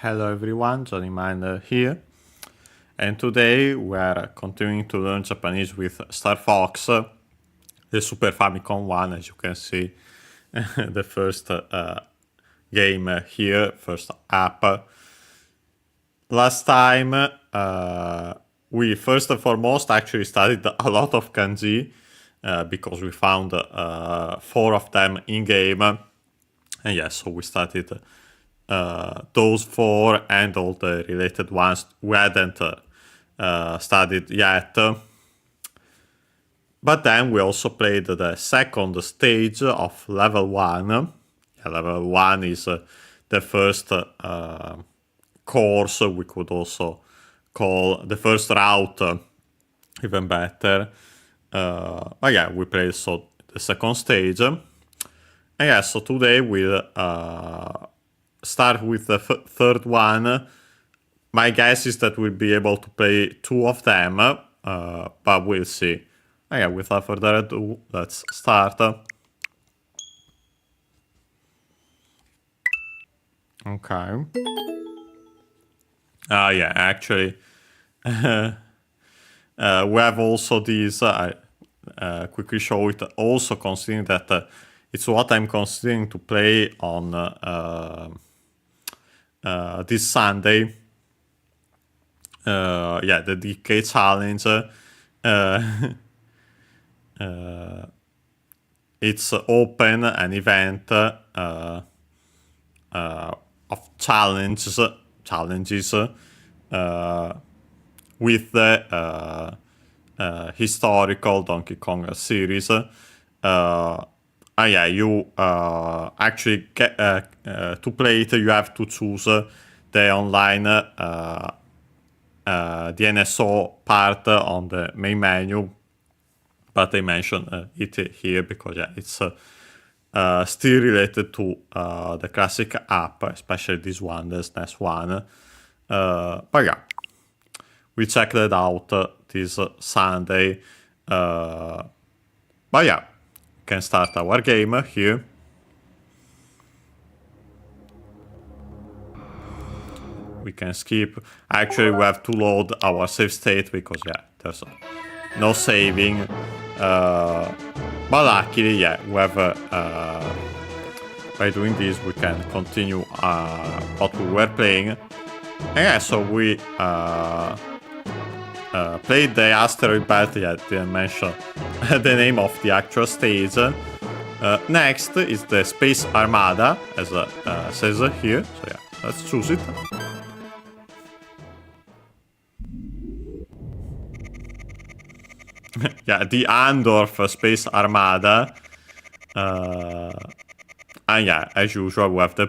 Hello everyone, Johnny Miner here, and today we are continuing to learn Japanese with Star Fox, the Super Famicom one, as you can see, the first game here, first app. Last time we first and foremost actually studied a lot of kanji because we found 4 of them in game, and yes, so we started those 4 and all the related ones we hadn't studied yet. But then we also played the second stage of level 1. Level 1 is the first course, we could also call the first route, even better. But yeah, we played the second stage. And yeah, so today we'll start with the third one. My guess is that we'll be able to play 2 of them, but we'll see. Okay, without further ado, let's start. Okay. Yeah, actually, we have also these. I quickly show it. Also, considering that it's what I'm considering to play on this Sunday. Yeah, the DK challenge. It's open an event of challenges with the historical Donkey Kong series. Yeah, you actually get to play it. You have to choose the online DNSO part on the main menu, but I mention it here because yeah, it's still related to the classic app, especially this one, the SNES one. But yeah, we checked it out this Sunday. But yeah, we can start our game here. We can skip. Actually, we have to load our save state because yeah, there's no saving. But luckily, yeah, we have. By doing this, we can continue what we were playing. And yeah, so we played the asteroid belt. Yeah, didn't mention the name of the actual stage. Next is the Space Armada, as says here. So yeah, let's choose it. Yeah, the ANDORF Space Armada. And yeah, as usual, we have the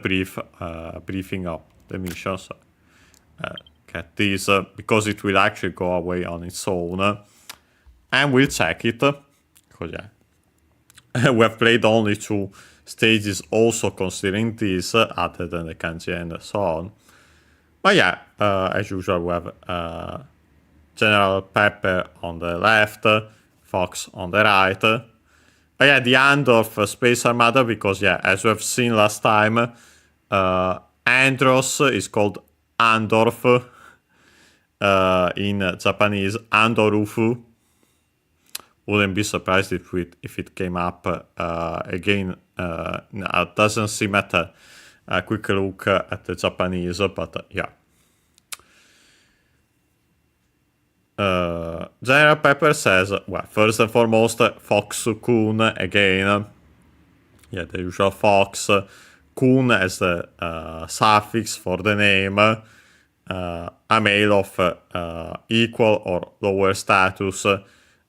briefing of the mission. So get this because it will actually go away on its own, and we'll check it because yeah, we have played only 2 stages, also considering this, other than the kanji and so on. But yeah, as usual, we have General Pepper on the left, Fox on the right. But yeah, the ANDORF Space Armada, because yeah, as we have seen last time, Andros is called ANDORF in Japanese, Andorufu. Wouldn't be surprised if it came up again. It doesn't seem at a quick look at the Japanese, but yeah. General Pepper says, well, first and foremost, Fox-kun again. Yeah, the usual Fox. Kun as the suffix for the name. A male of equal or lower status,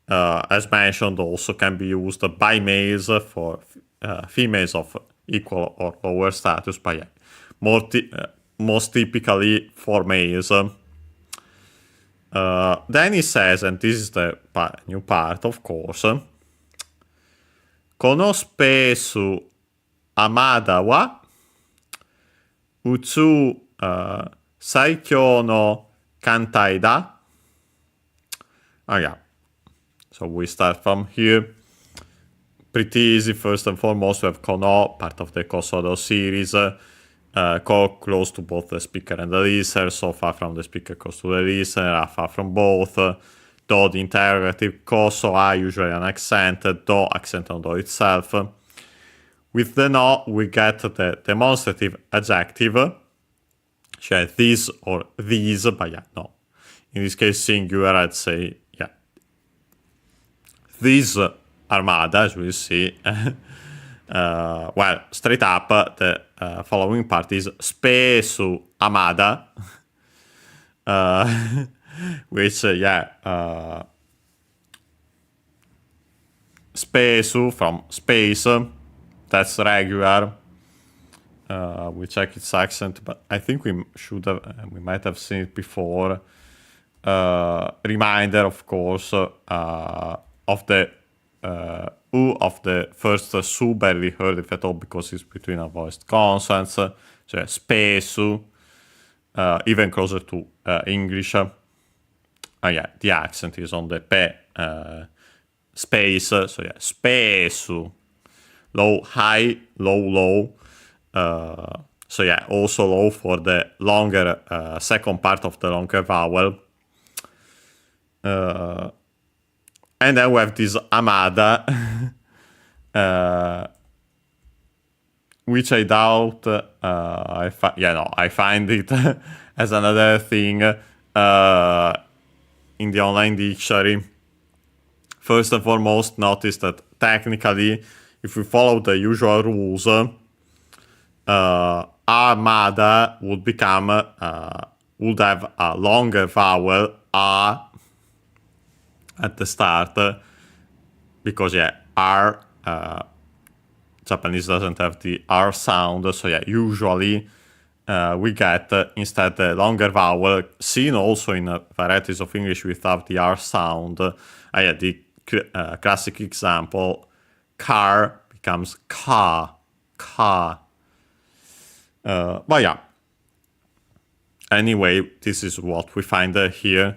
as mentioned, also can be used by males for females of equal or lower status, but yeah, most typically for males. Then he says, and this is the new part, of course, Kono spesu Amada wa Utsu Saikyo no Kantai da. Oh yeah, so we start from here. Pretty easy. First and foremost, we have Kono, part of the Kosodo series. close to both the speaker and the listener, so far from the speaker close to the listener, far from both. Do, the interrogative, co, so I, usually unaccented, do, accent on do itself. With the no, we get the demonstrative adjective, cioè this or these, but yeah, no. In this case, singular, I'd say, yeah. This armada, as we'll see, well, straight up, the following part is spesso amada, which, yeah, spesso from space, that's regular. We check its accent, but I think we might have seen it before. Reminder, of course, of the U of the first su, barely heard if at all, because it's between our voiced consonants. So spesso, even closer to English. Yeah, the accent is on the pe, space. So yeah, spesso. Low, high, low, low. So yeah, also low for the longer second part of the longer vowel. And then we have this amada, which I doubt, I find it as another thing in the online dictionary. First and foremost, notice that technically, if we follow the usual rules, armada would become, would have a longer vowel, a, at the start, because yeah, R, Japanese doesn't have the R sound, so yeah, usually we get instead the longer vowel, seen also in varieties of English without the R sound. Yeah, the classic example, car becomes ka, ka. But yeah, anyway, this is what we find here.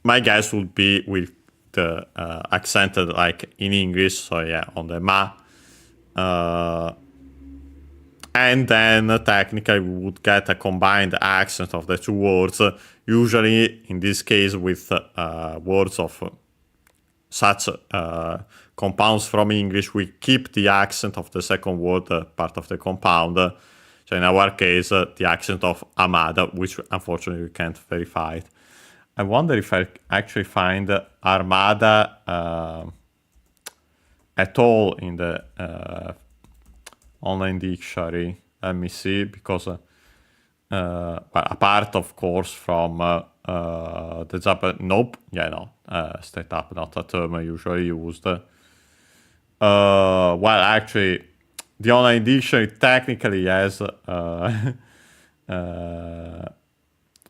My guess would be with the accented like in English, so yeah, on the ma. And then technically we would get a combined accent of the two words, usually in this case with words of such compounds from English, we keep the accent of the second word, part of the compound. So in our case, the accent of amada, which unfortunately we can't verify it. I wonder if I actually find armada at all in the online dictionary. Let me see, because well, apart of course from the Japanese, nope, yeah, no, straight up not a term usually used. Well, actually, the online dictionary technically has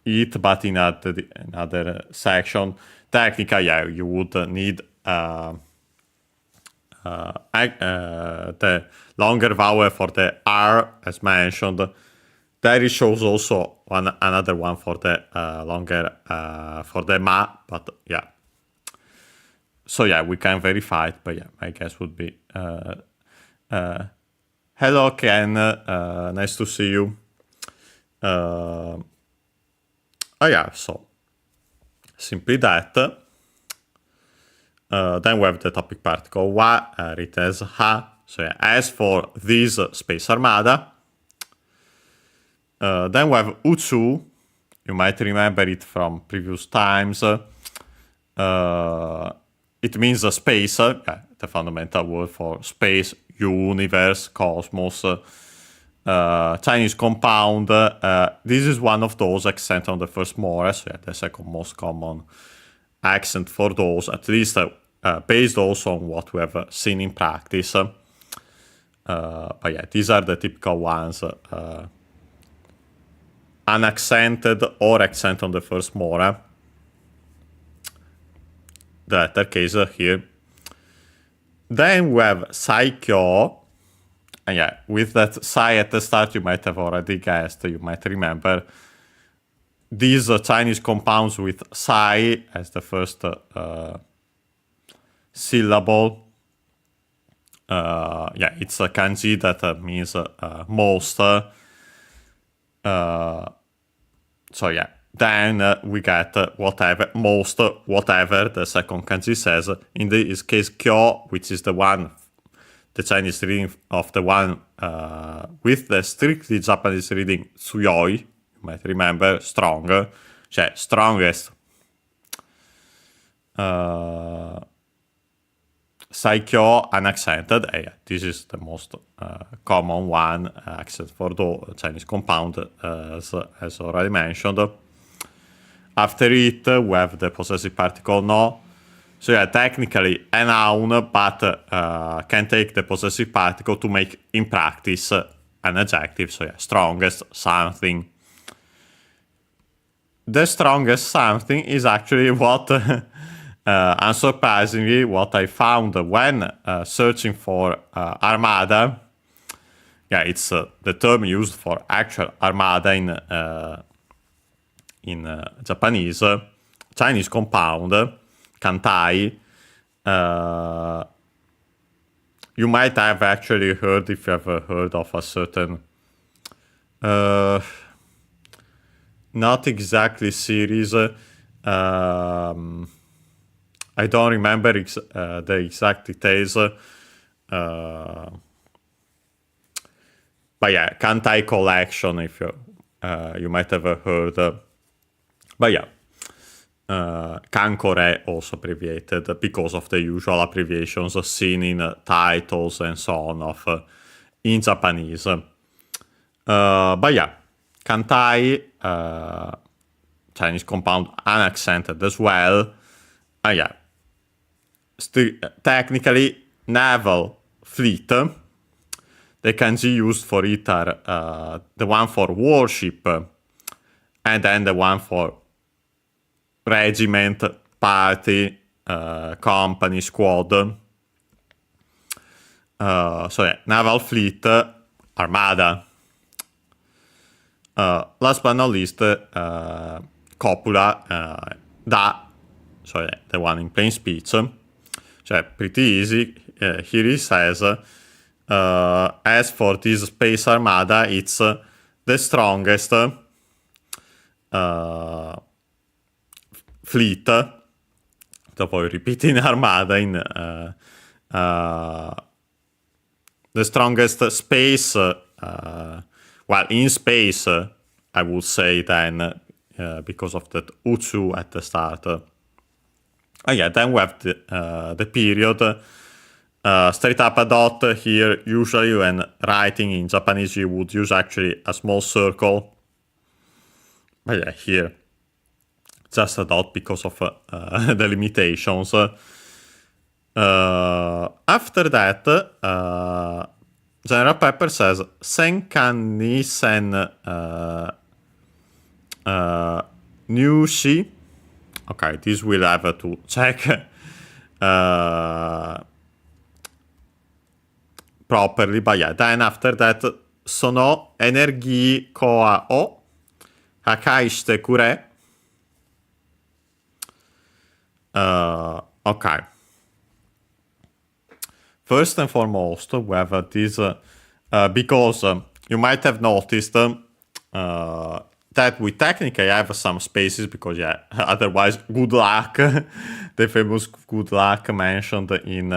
it, but in another section. Technically, yeah, you would need the longer vowel for the R, as mentioned. There it shows also another one for the longer for the ma, but yeah. So yeah, we can verify it, but yeah, my guess would be hello Ken, nice to see you. Oh yeah, so simply that. Then we have the topic particle wa, written as ha. So yeah, as for this space armada. Then we have utsu. You might remember it from previous times. It means a space, the fundamental word for space, universe, cosmos, Chinese compound. This is one of those accent on the first more, so yeah, the second most common accent for those, at least based also on what we have seen in practice. But yeah, these are the typical ones. Unaccented or accent on the first more. The latter case here. Then we have Saikyo. And yeah, with that Sai at the start, you might have already guessed, you might remember. These Chinese compounds with Sai as the first syllable. it's a kanji that means most. Then we get whatever, most, whatever the second kanji says. In this case, kyo, which is the Chinese reading of the one with the strictly Japanese reading, tsuyoi, you might remember, strong, cioè strongest. Saikyo unaccented, this is the most common one, except for the Chinese compound, as already mentioned. After it, we have the possessive particle no. So technically a noun, but can take the possessive particle to make, in practice, an adjective. So strongest something. The strongest something is actually what, unsurprisingly, what I found when searching for ARMADA. It's the term used for actual ARMADA in Japanese. Chinese compound, kantai. You might have actually heard, if you have heard of a certain, not exactly series. I don't remember the exact details. But kantai collection, if you might have heard. Kankore also abbreviated because of the usual abbreviations seen in titles and so on in Japanese. Kantai, Chinese compound unaccented as well. Technically, naval fleet. The kanji used for it are the one for warship and then the one for regiment, party, company, squad. Naval fleet, armada. Last but not least, copula, the one in plain speech. Pretty easy. Here he says, as for this space armada, it's the strongest fleet. Poi repeating armada in the strongest space. In space, I would say then, because of that utsu at the start. Then we have the period. Straight up a dot here. Usually when writing in Japanese, you would use actually a small circle. Here, just a dot because of the limitations. After that, General Pepper says, Senkan ni sen nyushi. Okay, this we'll have to check properly. Then after that, sono energi koa o hakai shite kure. Okay. First and foremost, we have this, because you might have noticed that we technically have some spaces, because otherwise good luck, the famous good luck mentioned in,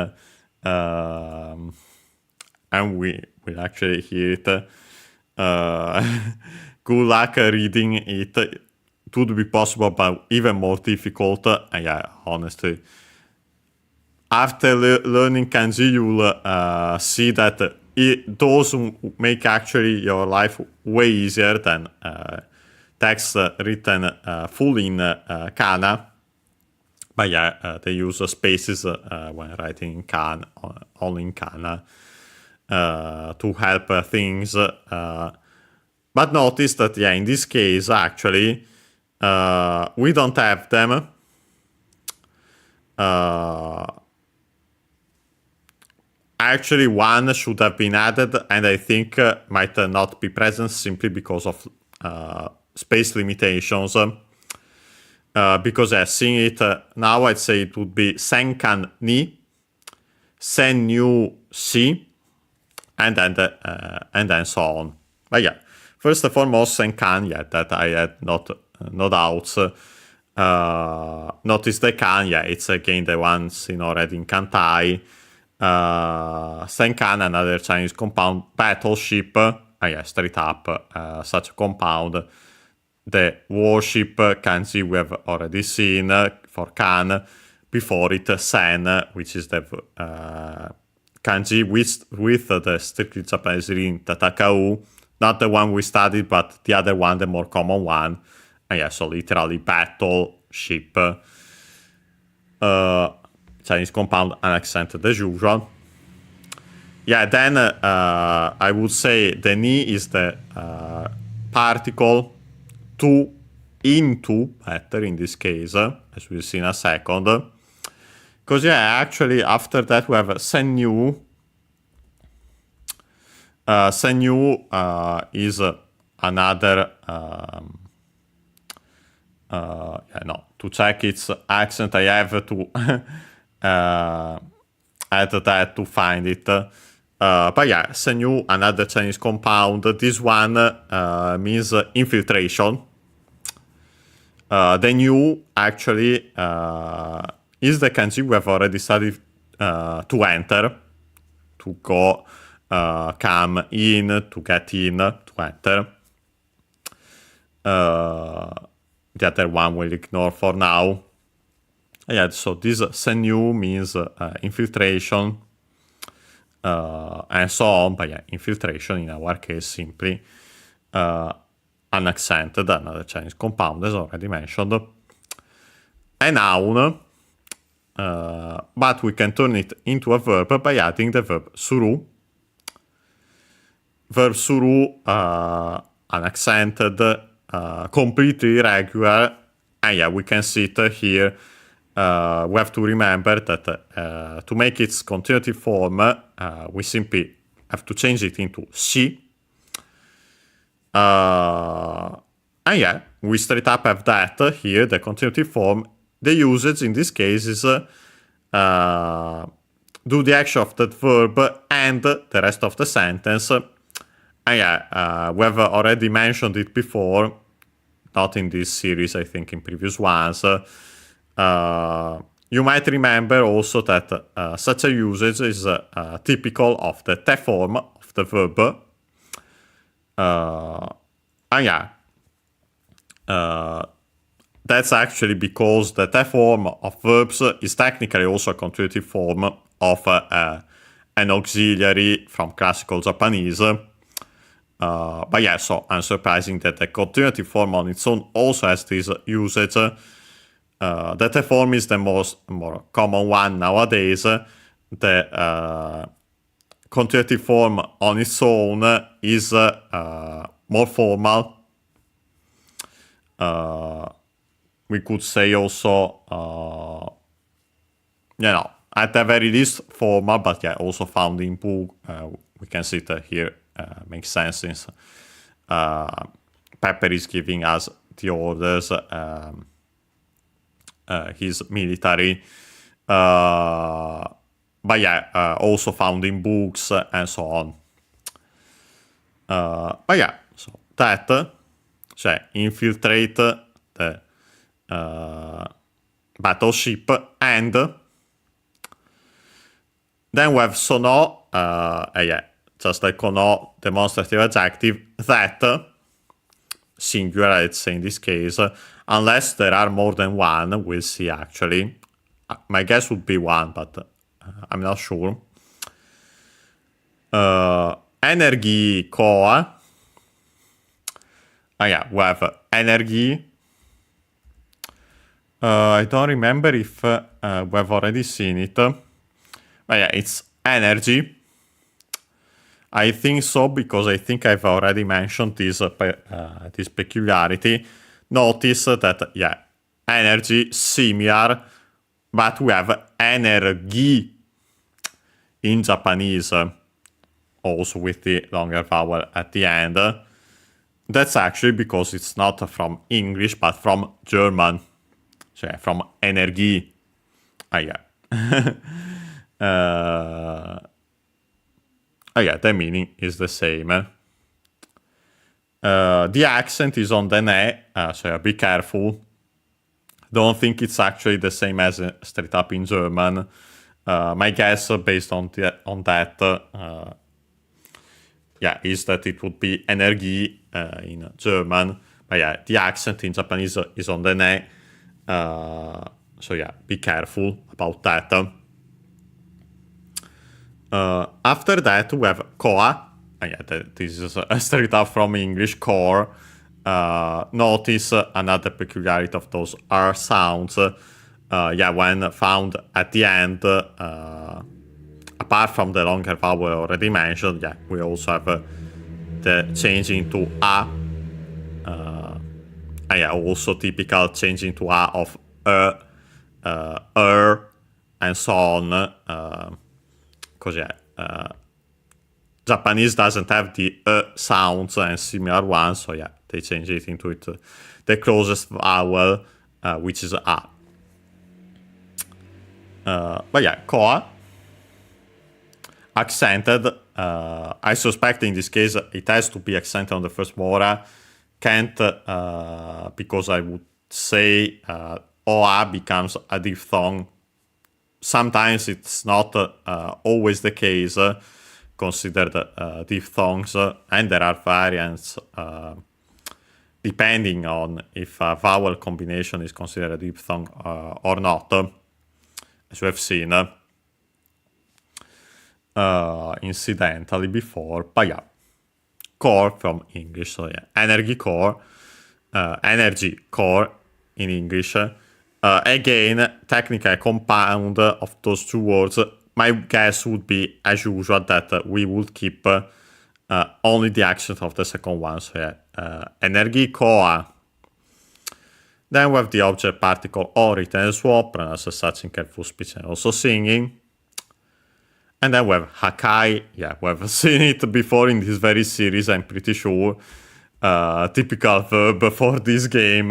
and we'll actually hear it, good luck reading it. It would be possible, but even more difficult. Honestly. After learning kanji, you'll see that those make actually your life way easier than text written full in kana. They use spaces when writing in kana, only in kana, to help things. But notice that, in this case, actually, we don't have them. Actually, one should have been added, and I think might not be present simply because of space limitations. Because seeing it now, I'd say it would be senkan ni, sen nyu C, and then so on. But yeah, first and foremost, sen can, yeah, that I had no doubts. Notice the can, yeah, it's again the one seen already in Kantai. Sen can, another Chinese compound. Battleship, yeah, straight up, such a compound. The warship kanji we have already seen for kan. Before it, sen, which is the kanji with the strictly Japanese rin, tatakau. Not the one we studied, but the other one, the more common one. And yeah, so literally battleship. Chinese compound, unaccented as usual. Yeah, then I would say the ni is the particle to, into, better in this case, as we'll see in a second. Because yeah, actually after that we have senyu. Senyu is another, to check its accent I have to add that to find it. But yeah, senyu, another Chinese compound. This one means infiltration. The new actually is the kanji we have already studied to enter, to go, come in, to get in, to enter. The other one we'll ignore for now. Yeah, so this senyu means infiltration, and so on. But yeah, infiltration in our case simply unaccented, another Chinese compound as already mentioned. A noun, but we can turn it into a verb by adding the verb suru. Verb suru, unaccented, completely irregular, and yeah, we can see it here. We have to remember that to make its continuative form, we simply have to change it into si. And yeah, we straight up have that here, the continuative form. The usage in this case is do the action of that verb and the rest of the sentence. And yeah, we have already mentioned it before, not in this series, I think in previous ones. You might remember also that such a usage is typical of the te form of the verb. And yeah, that's actually because the te form of verbs is technically also a continuative form of an auxiliary from classical Japanese. But yeah, so unsurprising that the continuative form on its own also has this usage. The te form is the more common one nowadays. The continuative form on its own is more formal. We could say also, at the very least formal, but yeah, also found in book. We can see it here. Makes sense since Pepper is giving us the orders. His military. But yeah, also found in books and so on. But yeah, so that, cioè infiltrate the battleship, and then we have sono, yeah, just like kono, demonstrative adjective, that, singular, let's say in this case, unless there are more than one, we'll see actually. My guess would be one, but I'm not sure. Energy core. Yeah, we have energy. I don't remember if we have already seen it. But yeah, it's energy. I think so, because I think I've already mentioned this, this peculiarity. Notice that, yeah, energy, similar, but we have energy in Japanese, also with the longer vowel at the end. That's actually because it's not from English, but from German. So yeah, from Energie. Yeah. yeah, the meaning is the same. The accent is on the ne, so yeah, be careful. Don't think it's actually the same as straight up in German. My guess, based on that, yeah, is that it would be Energie in German. But yeah, the accent in Japanese is on the ne. So yeah, be careful about that. After that, we have koa. Yeah, this is straight up from English, core. Notice another peculiarity of those R sounds. Yeah, when found at the end, apart from the longer vowel already mentioned, yeah, we also have the change into a. And yeah, also typical change into a of and so on. Because yeah, Japanese doesn't have the sounds and similar ones, so yeah, they change it into the closest vowel, which is a. But yeah, koa, accented. I suspect in this case it has to be accented on the first mora. Can't, because I would say oa becomes a diphthong. Sometimes it's not always the case, considered diphthongs, and there are variants depending on if a vowel combination is considered a diphthong or not, as we have seen incidentally before. But yeah, core from English, so yeah, energy core in English. Again, technically a compound of those two words. My guess would be, as usual, that we would keep only the accent of the second one. So yeah, energy koa. Then we have the object particle or written as well, pronounced as such in careful speech and also singing. And then we have hakai. Yeah, we have seen it before in this very series, I'm pretty sure. Typical verb for this game.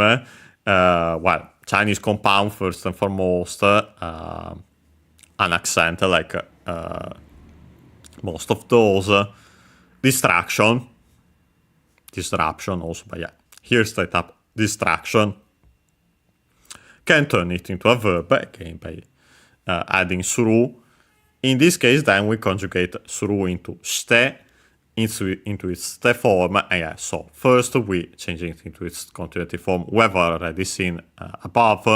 Well, Chinese compound first and foremost. An accent like most of those. Disruption also, but yeah, here's straight up distraction. Can turn it into a verb again by adding suru. In this case, then we conjugate suru into ste, into its ste form. And yeah, so first we change it into its continuative form, we have already seen above.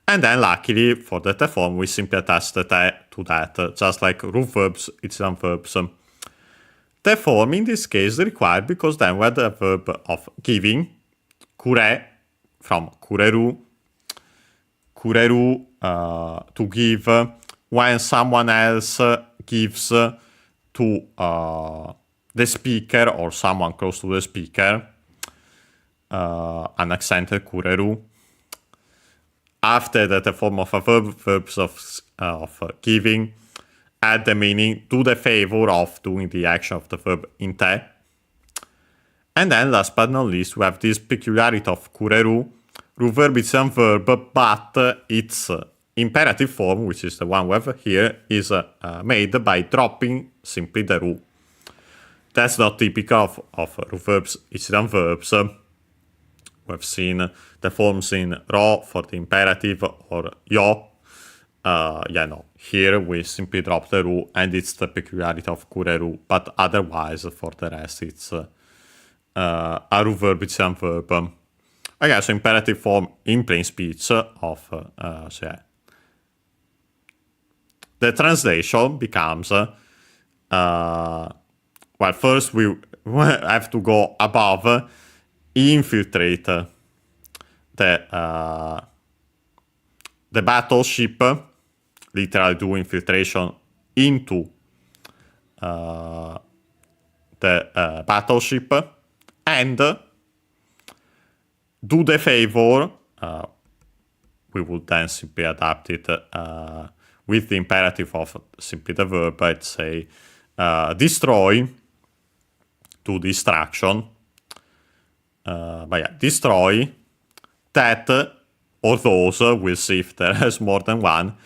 And then luckily for the te form, we simply attach the te to that, just like root verbs, Italian verbs. Te form in this case is required because then we have the verb of giving, kure, from kureru, to give, when someone else gives to the speaker or someone close to the speaker, an accented kureru. After that, the form of a verb, verbs of giving, add the meaning, do the favor of doing the action of the verb in te. And then, last but not least, we have this peculiarity of kureru. Root verb is a verb, but its imperative form, which is the one we have here, is made by dropping simply the ru. That's not typical of root verbs, Italian verbs. We've seen the forms in ro for the imperative or yo. Yeah, no. Here we simply drop the ru, and it's the peculiarity of kureru. But otherwise, for the rest, it's a root verb, it's a verb. Okay, so imperative form in plain speech of so yeah. The translation becomes well, first we have to go above, infiltrate the battleship, literally do infiltration into the battleship, and do the favor. We will then simply adapt it with the imperative of simply the verb. I'd say destroy, to destruction. But yeah, destroy that or those. We'll see if there is more than one.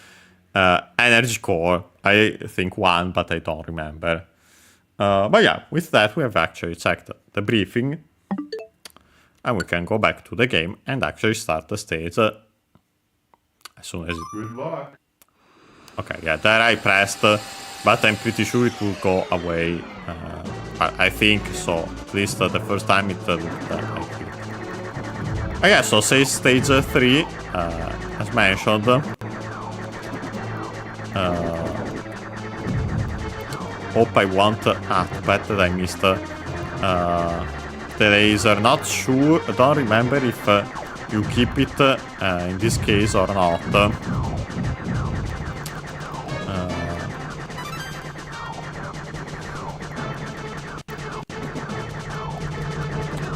Energy core, I think one, but I don't remember. But yeah, with that we have actually checked the briefing, and we can go back to the game and actually start the stage as soon as it... Good luck. Okay, yeah, there I pressed, but I'm pretty sure it will go away. I think so, at least the first time it looked like it. Oh yeah, so say stage 3, as mentioned. Hope I won't too bad that I missed the laser. Not sure, don't remember if you keep it in this case or not.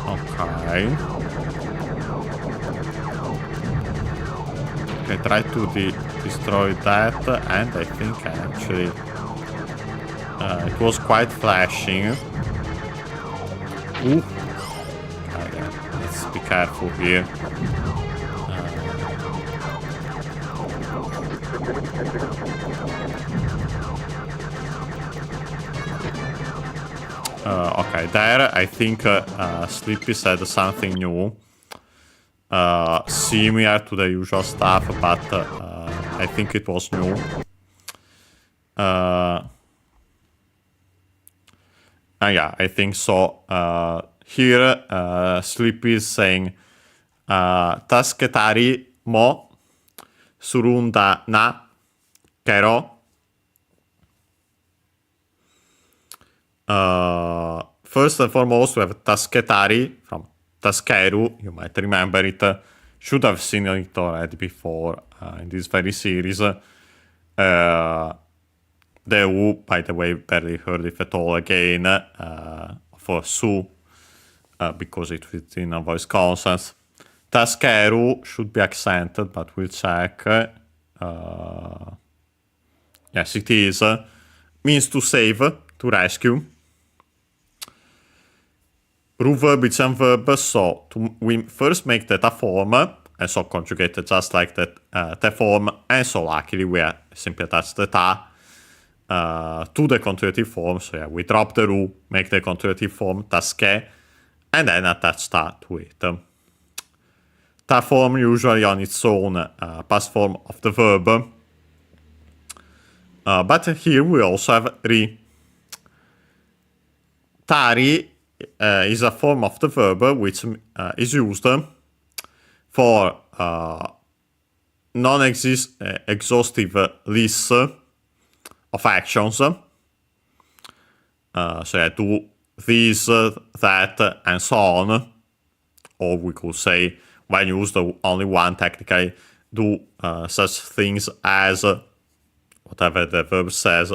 Okay. I tried to destroy that, and I think actually it was quite flashing. Ooh. Okay, let's be careful here. Okay, there I think Sleepy said something new. Similar to the usual stuff, but I think it was new. Yeah, I think so. Here, Sleepy is saying Tasketari mo surunda na kero. First and foremost, we have Tasketari from Taskeru. You might remember it. Should have seen it already before in this very series. The who, by the way, barely heard it at all again for Su, because it fits in a voice consonants. Taskeru should be accented, but we'll check. Yes, it is. Means to save, to rescue. Root verb is a verb, so we first make theta form, and so conjugate it just like that the form, and so luckily we simply attach the ta to the conjugative form. So yeah, we drop the ru, make the conjugative form taske, and then attach ta to it. Ta form usually on its own past form of the verb, but here we also have ri. Tari is a form of the verb which is used for non-exhaustive lists of actions. So yeah, do this, that, and so on. Or we could say, when used only one, technically, do such things as whatever the verb says.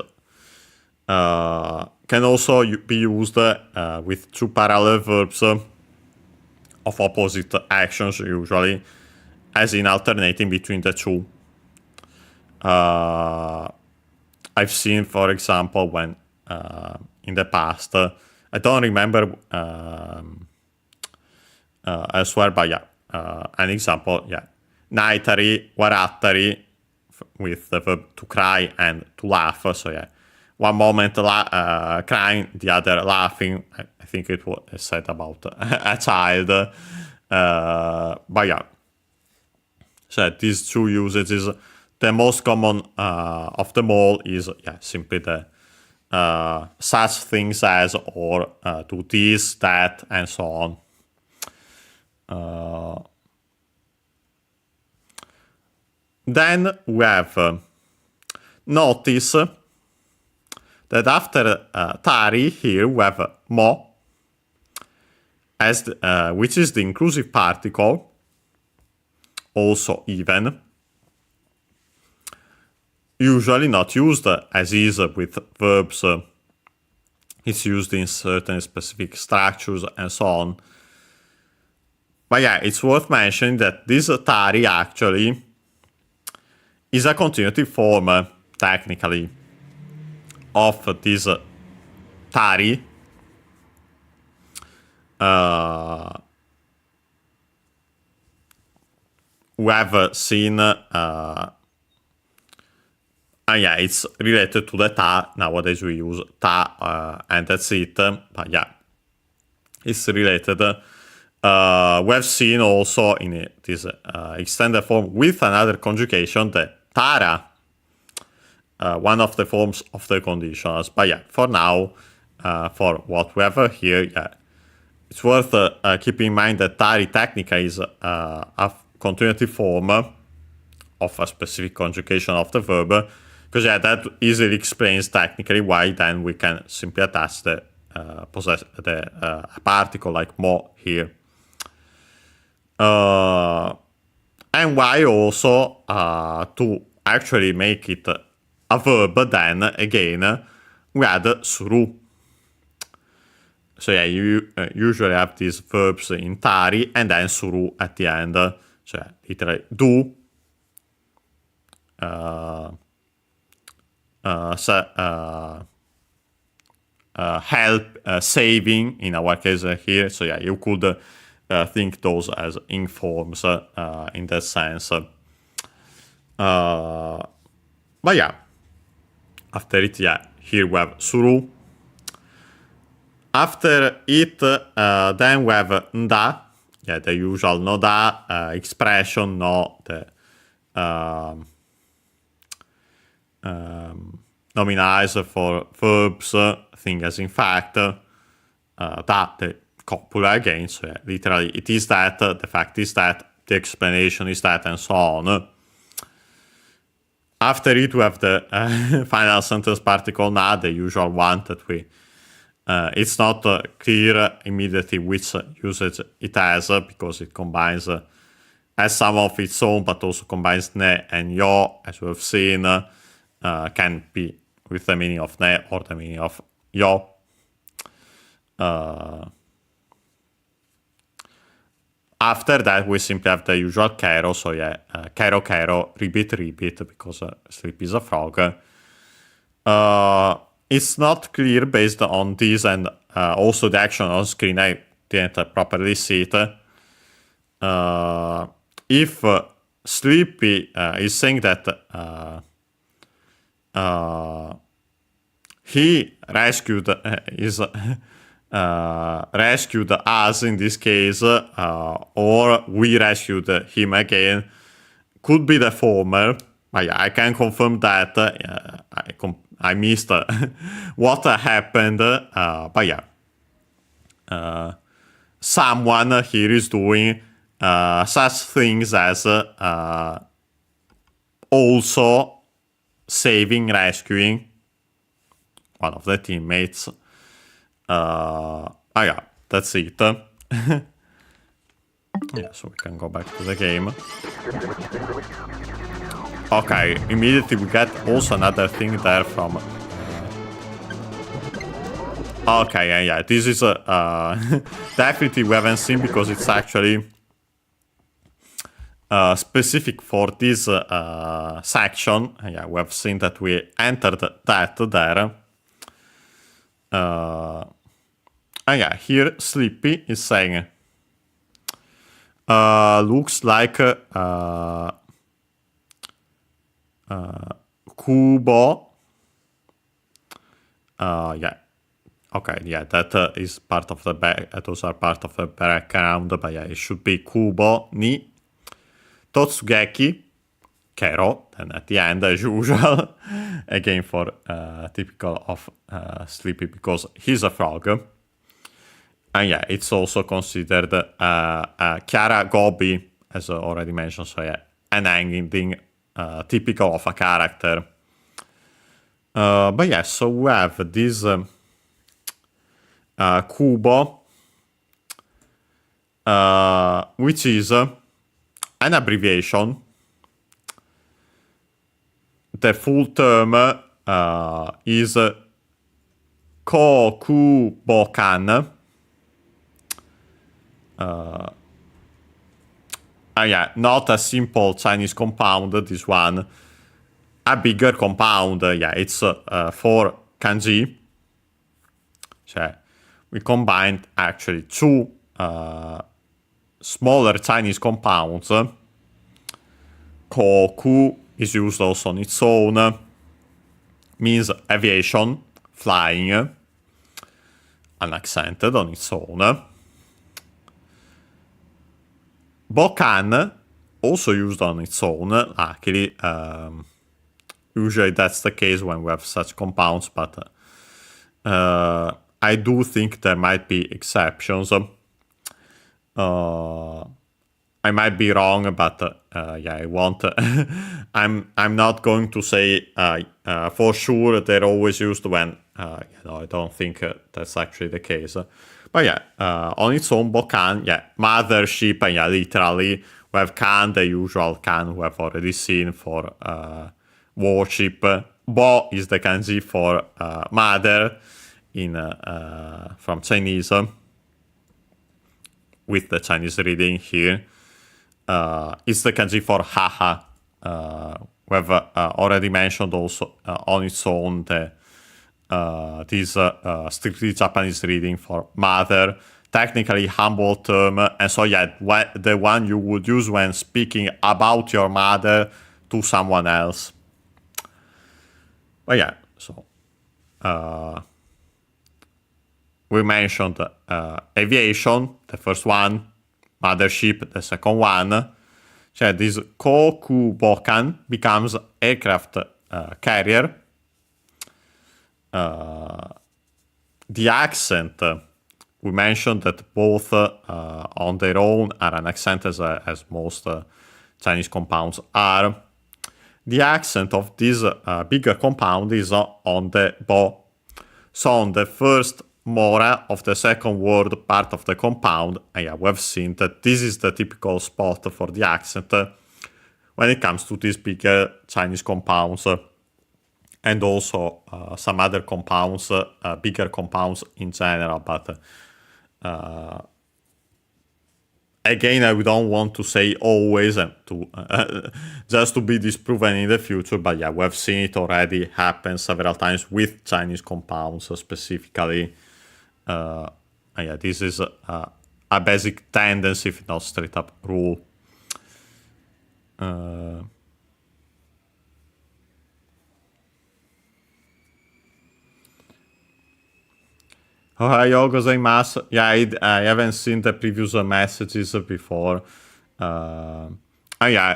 Can also be used with two parallel verbs of opposite actions, usually, as in alternating between the two. I've seen, for example, when in the past, I don't remember elsewhere, but yeah, an example, yeah, naitari, warattari, with the verb to cry and to laugh, so yeah. One moment crying, the other laughing. I think it was said about a child. But yeah. So these two usages, the most common of them all is simply the such things as, or do this, that, and so on. Then we have notice that after tari here we have mo, as which is the inclusive particle, also even, usually not used as is with verbs. It's used in certain specific structures and so on. But yeah, it's worth mentioning that this tari actually is a continuative form, technically, of this tari. We have seen And yeah, it's related to the ta. Nowadays we use ta, and that's it. But yeah, it's related. We have seen also in this extended form with another conjugation the tara, one of the forms of the conditionals. But yeah, for now, for what we have here, yeah, it's worth keeping in mind that tari technically is a continuity form of a specific conjugation of the verb, because yeah, that easily explains technically why then we can simply attach the particle like mo here. And why also to actually make it a verb, then again we add suru. So yeah, you usually have these verbs in tari and then suru at the end. So yeah, literally do, help, saving in our case here. So yeah, you could think those as ing forms in that sense. But yeah, after it, yeah, here we have suru. After it, then we have nda, yeah, the usual no da expression, no, the nominalizer for verbs, thing as in fact, da, the copula again, so yeah, literally it is that, the fact is that, the explanation is that, and so on. After it, we have the final sentence particle na, the usual one that we it's not clear immediately which usage it has, because it combines has some of its own, but also combines ne and yo, as we have seen, can be with the meaning of ne or the meaning of yo. After that, we simply have the usual kero, so yeah, kero, kero, repeat, repeat, because sleep is a frog. It's not clear based on this and also the action on screen. I didn't properly see it. If Sleepy is saying that he rescued rescued us in this case, or we rescued him again, could be the former. But yeah, I can confirm that. I missed what happened, but yeah, someone here is doing such things as also saving, rescuing one of the teammates. Yeah, that's it. Yeah, so we can go back to the game. Okay, immediately we get also another thing there from... okay, yeah, this is definitely we haven't seen, because it's actually specific for this section. Yeah, we have seen that we entered that there. And yeah, here Sleepy is saying, looks like Kubo. Yeah. Okay, yeah, that is part of the back. Those are part of the background, but yeah, it should be Kubo ni Totsugeki Kero. Then at the end, as usual, again for typical of Sleepy, because he's a frog. And yeah, it's also considered Chiara Gobi, as already mentioned. So yeah, an ending typical of a character. But yeah, so we have this Kubo, which is an abbreviation. The full term is Kokubokan. Yeah, not a simple Chinese compound, this one. A bigger compound, yeah, it's 4 kanji. So we combined actually 2 smaller Chinese compounds. Koku is used also on its own. means aviation, flying, unaccented on its own. Bokan, also used on its own, luckily. Usually that's the case when we have such compounds, but I do think there might be exceptions. I might be wrong, but yeah, I won't. I'm not going to say for sure they're always used when I don't think that's actually the case. But yeah, on its own, Bokan, yeah, mothership, and yeah, literally we have Kan, the usual Kan we have already seen for warship. Bo is the kanji for mother in from Chinese, with the Chinese reading here. It's the kanji for haha. We have already mentioned also on its own this strictly Japanese reading for mother. Technically humble term, and so yeah, the one you would use when speaking about your mother to someone else. But yeah, so we mentioned aviation, the first one, mothership, the second one. So this Koku Bokan becomes aircraft carrier. The accent, we mentioned that both on their own are unaccented as most Chinese compounds are. The accent of this bigger compound is on the Bo. So on the first mora of the second word part of the compound, and yeah, we have seen that this is the typical spot for the accent when it comes to these bigger Chinese compounds. And also some other compounds, bigger compounds in general, but again, I don't want to say always and to just to be disproven in the future, but yeah, we have seen it already happen several times with Chinese compounds specifically. Yeah, this is a basic tendency, if not straight up rule. Ohayo gozaimasu. Yeah, I haven't seen the previous messages before. Yeah,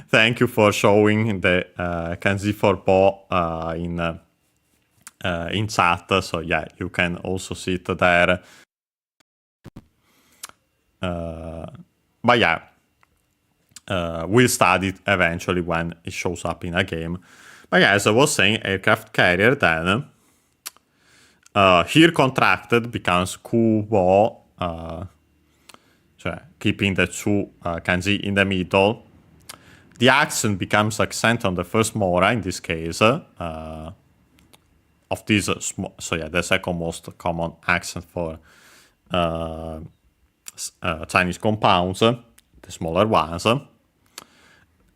thank you for showing the kanji for Bo in chat. So yeah, you can also see it there. But yeah, we'll study it eventually when it shows up in a game. But yeah, as I was saying, aircraft carrier then. Here contracted becomes Kubo, keeping the two kanji in the middle. The accent becomes accent on the first mora in this case, of this, so yeah, the second most common accent for Chinese compounds, the smaller ones.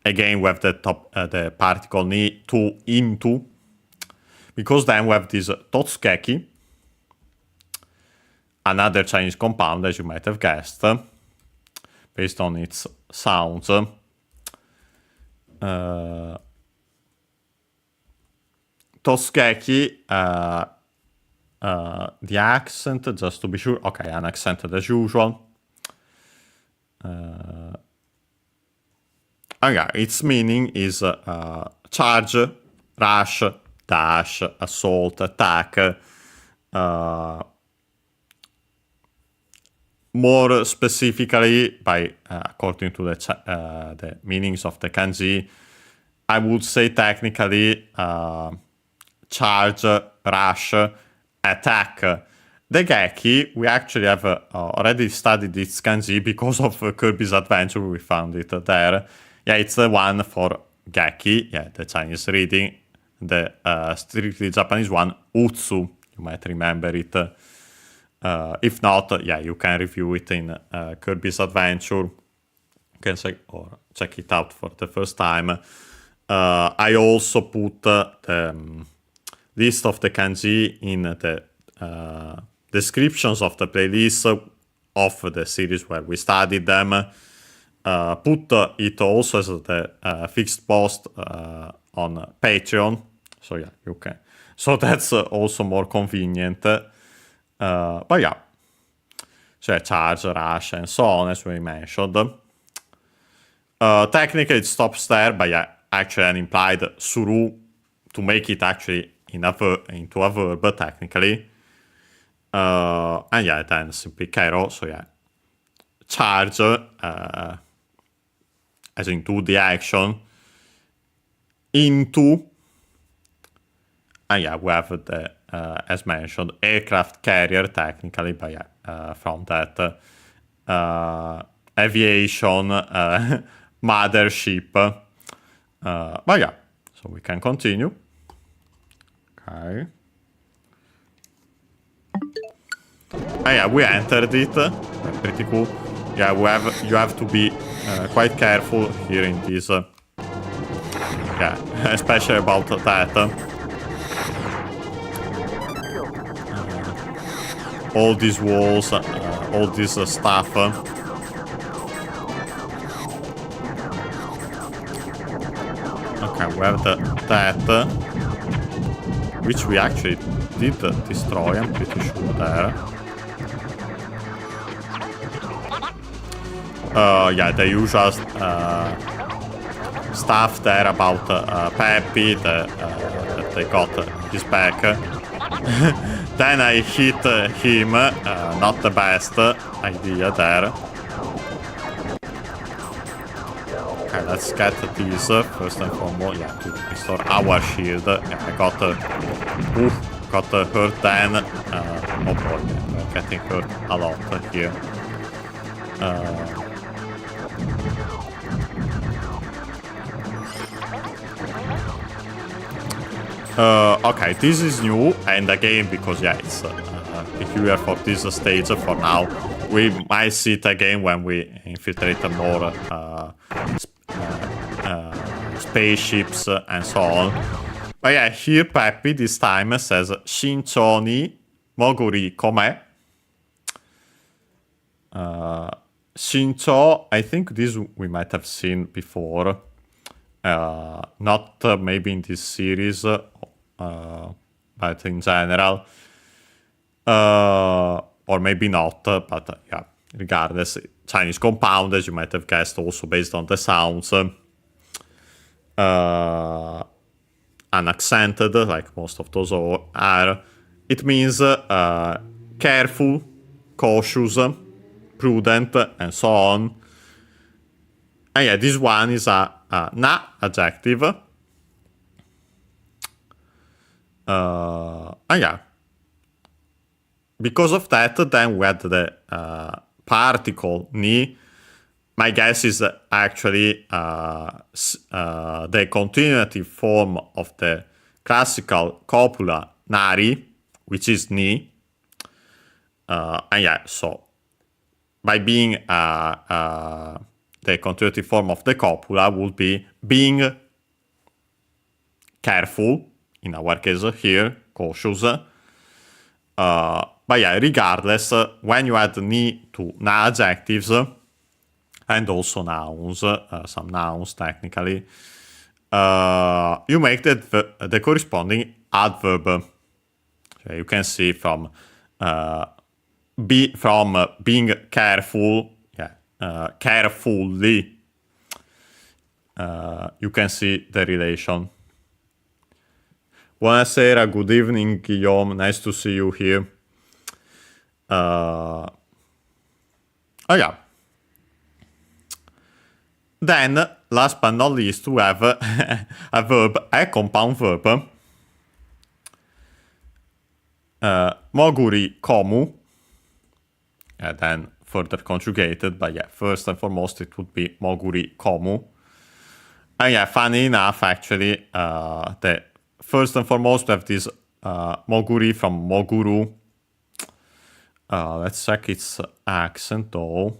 Again, we have the particle ni to into, because then we have this Totsukeki, another Chinese compound, as you might have guessed, based on its sounds. Totsukeki, the accent, just to be sure, okay, unaccented as usual. Okay, its meaning is charge, rush, dash, assault, attack. More specifically, according to the meanings of the kanji, I would say technically charge, rush, attack. The Geki, we actually have already studied its kanji because of Kirby's Adventure. We found it there. Yeah, it's the one for Geki, yeah, the Chinese reading. The strictly Japanese one, Utsu. You might remember it. If not, yeah, you can review it in Kirby's Adventure. You can check it out for the first time. I also put the list of the kanji in the descriptions of the playlist of the series where we studied them. Put it also as the fixed post on Patreon. So yeah, you can. So that's also more convenient. But yeah. So charge, rush, and so on, as we mentioned. Technically, it stops there, but yeah, actually an implied suru to make it actually into a verb, technically. And yeah, then simply kero, so yeah. Charge, as in do the action, into, and yeah, we have the, as mentioned, aircraft carrier, technically, but yeah, from that, aviation, mothership. But yeah, so we can continue. Okay. Yeah, we entered it. Pretty cool. Yeah, you have to be quite careful here in this. Yeah, especially about that. All these walls, all this stuff. Okay, we have that, which we actually did destroy, I'm pretty sure there. Yeah, the usual stuff there about Peppy, that they got his back. Then I hit him, not the best idea there. Okay, let's get this first and foremost, yeah, to restore our shield. Yeah, I got hurt then. Oh boy, we're getting hurt a lot here. Okay, this is new, and again, because yeah, it's peculiar for this stage for now. We might see it again when we infiltrate more spaceships and so on. But yeah, here Peppy this time says Shincho ni moguri kome. Shincho, I think this we might have seen before. Not maybe in this series, but in general. Or maybe not, but yeah, regardless, Chinese compound, as you might have guessed, also based on the sounds. Unaccented, like most of those are. It means careful, cautious, prudent, and so on. And yeah, this one is a na adjective. And yeah, because of that, then we had the particle ni. My guess is actually the continuative form of the classical copula nari, which is ni. And yeah, so by being the continuative form of the copula would be being careful, in our case here, cautious. But yeah, regardless, when you add ni to na adjectives, and also nouns, some nouns technically, you make the corresponding adverb. So you can see from being careful, carefully, you can see the relation. Buonasera, good evening, Guillaume. Nice to see you here. Oh yeah. Then, last but not least, we have a verb, a compound verb. Moguri komu. Then further conjugated, but yeah, first and foremost it would be moguri komu. And yeah, funny enough, actually, the first and foremost we have this moguri from moguru. Let's check its accent though.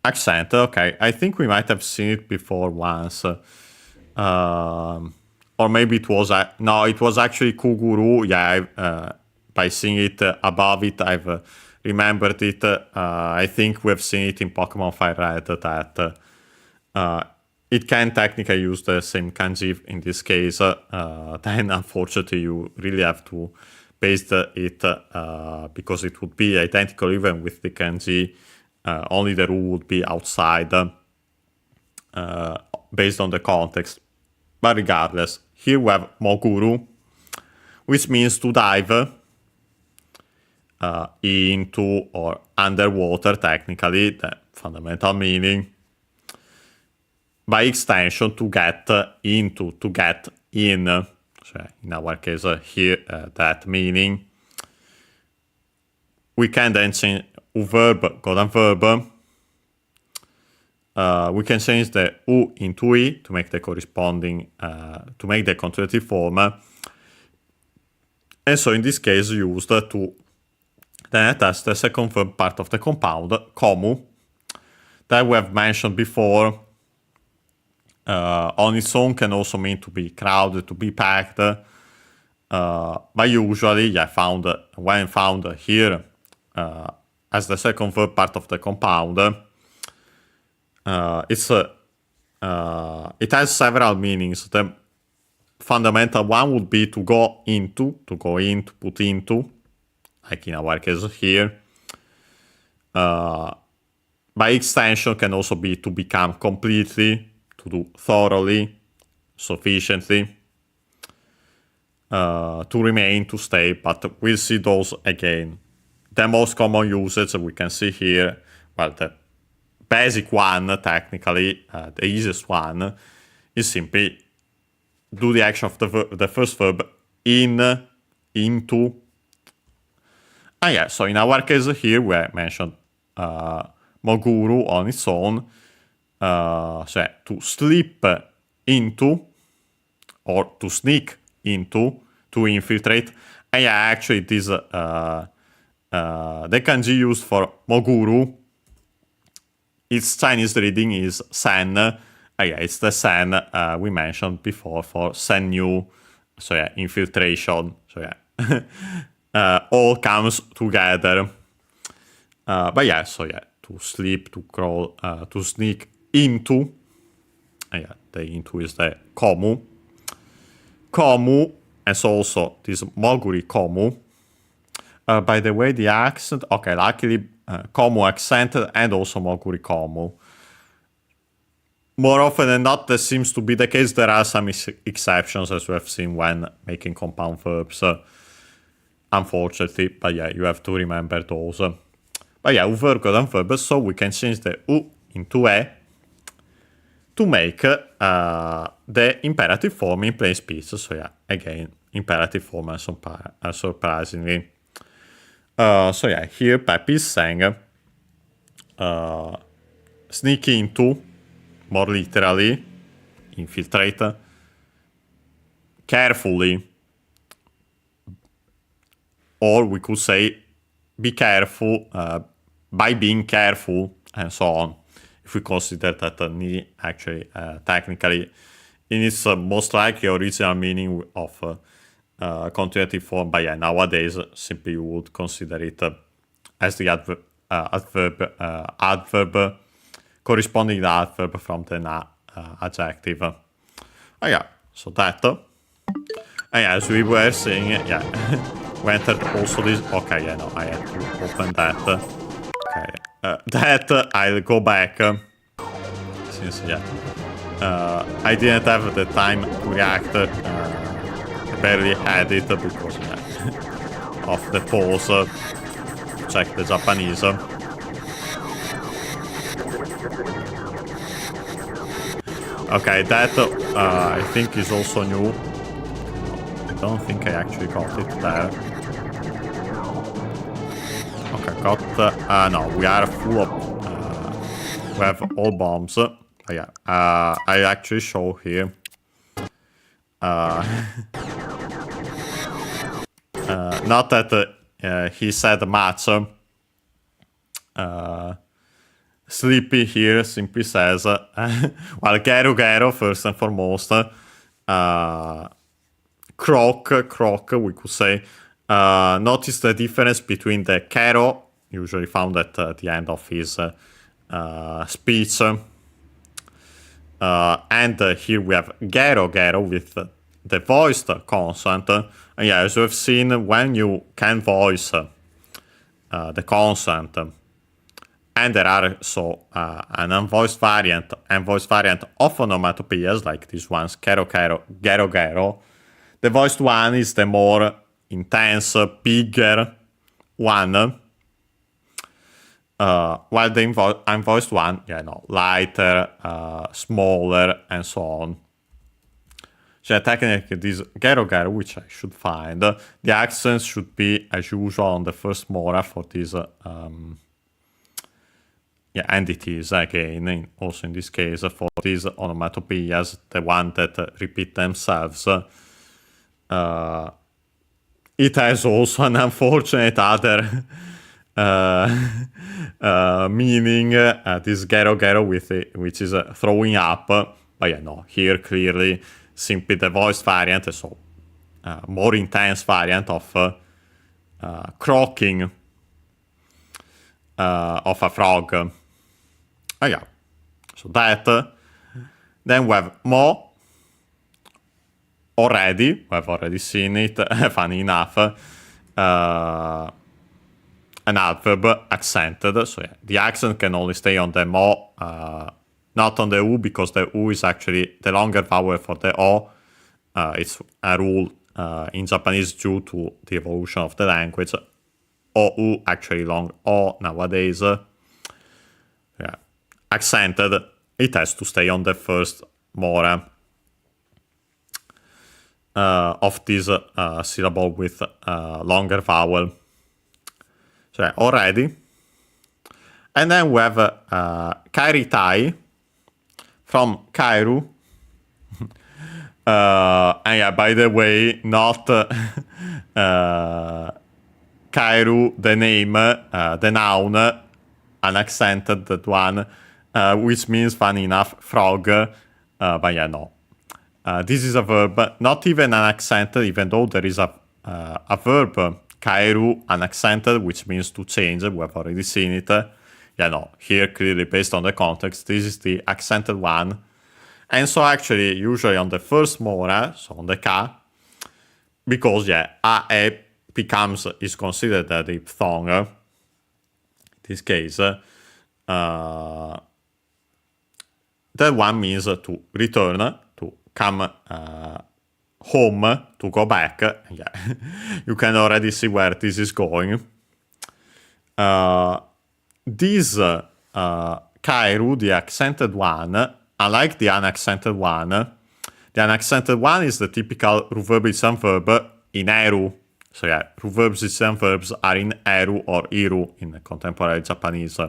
Accent, okay. I think we might have seen it before once. Or maybe it was... no, it was actually kuguru. Yeah, by seeing it above it, I've remembered it. I think we've seen it in Pokemon Fire Red that it can technically use the same kanji in this case. Then unfortunately you really have to paste it because it would be identical even with the kanji. Only the rule would be outside based on the context. But regardless, here we have moguru, which means to dive into or underwater, technically, the fundamental meaning. By extension, to get into, to get in. So in our case here, that meaning. We can then change verb, golden verb. We can change the U into I to make the corresponding, to make the conjugative form. And so in this case used to then attach the second verb part of the compound, komu, that we have mentioned before. On its own can also mean to be crowded, to be packed. But usually, when found here as the second verb part of the compound, it has several meanings. The fundamental one would be to go into, to go in, to put into, like in our case here. By extension can also be to become completely, to do thoroughly, sufficiently, to remain, to stay, but we'll see those again. The most common usage we can see here, well, the basic one, technically, the easiest one, is simply do the action of the first verb in, into. And yeah, so in our case here, we mentioned moguru on its own. So to slip into, or to sneak into, to infiltrate. And yeah, actually it is the kanji used for moguru, its Chinese reading is sen. Yeah, it's the sen we mentioned before for senyu. So yeah, infiltration. So yeah, all comes together. But yeah, so yeah, to slip, to crawl, to sneak into. Yeah, the into is the komu. Komu, and so also this moguri komu. By the way, the accent, okay, luckily komu accented and also moguri komu. More often than not, this seems to be the case. There are some exceptions, as we have seen when making compound verbs, unfortunately. But yeah, you have to remember those. But yeah, verb, golden verb, so we can change the U into E to make the imperative form in plain speech. So yeah, again, imperative form surprisingly. So yeah, here Pepe is saying sneak into, more literally, infiltrate, carefully, or we could say be careful by being careful, and so on. If we consider that ni actually technically in its most likely original meaning of continuative form, but yeah, nowadays simply you would consider it as the adverb corresponding the adverb from the na adjective. Yeah, so that. Yeah, as we were saying, yeah, we entered also this. Okay, yeah, no, I had to open that. Okay, that I'll go back since yeah, I didn't have the time to react. I barely had it because yeah, of the pause. Check the Japanese. Okay, that I think is also new. I don't think I actually got it there. Okay, got. No, we are full of. We have all bombs. Yeah, I actually show here. Not that he said much. Sleepy here simply says, well, Gero, first and foremost, croc, we could say. Notice the difference between the Kero, usually found at the end of his speech, here we have gero gero with the voiced consonant. And yeah, as you have seen, when you can voice the consonant, and there are an unvoiced variant and voiced variant of onomatopoeias, like these ones, kero kero, gero gero. The voiced one is the more intense, bigger one, while the unvoiced one, lighter, smaller, and so on. So technically, this gero gero, which I should find, the accents should be as usual on the first mora for these entities again. Also in this case, for these onomatopoeias, the one that repeat themselves. It has also an unfortunate other meaning, this gero gero which is throwing up, but here clearly simply the voiced variant, so more intense variant of croaking of a frog. So that. Then we have mo. Already, we've already seen it, funny enough, an adverb accented. So the accent can only stay on the mo, not on the u, because the u is actually the longer vowel for the o. It's a rule in Japanese due to the evolution of the language. O-u, actually long o nowadays. Accented, it has to stay on the first mora of this syllable with longer vowel. So already. And then we have kairitai from kairu. And by the way, not kairu, the name, the noun, an accented one, which means, funny enough, frog. But no. This is a verb, not even an accented, even though there is a verb, kairu, unaccented, which means to change. We have already seen it. Here clearly based on the context, this is the accented one. And so actually, usually on the first mora, so on the ka, because ae is considered a diphthong. In this case, that one means to return, to come home, to go back. You can already see where this is going. This kairu, the accented one, unlike the unaccented one, the unaccented one is the typical ruverbs verb in eru. So ruverbs verbs are in eru or iru in contemporary Japanese.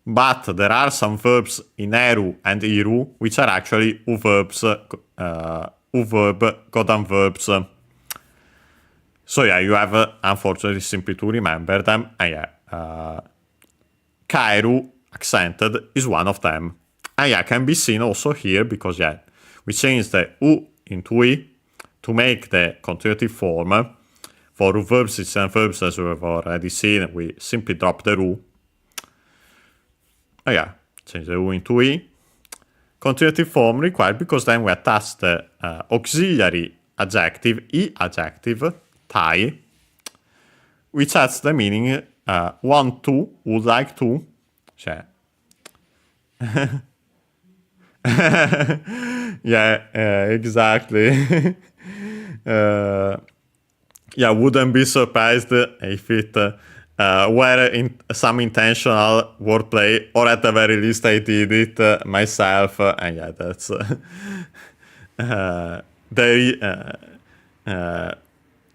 But there are some verbs in eru and iru which are actually u-verbs, u-verb, godan verbs. So you have, unfortunately, simply to remember them. And kairu, accented, is one of them. And can be seen also here because we change the u into i to make the continuative form. For verbs and verbs, as we have already seen, we simply drop the ru. Change the u into i. Continuative form required because then we attach the auxiliary adjective, i adjective, tai, which adds the meaning want to, would like to. Exactly. Wouldn't be surprised if it were in some intentional wordplay, or at the very least I did it myself. And that's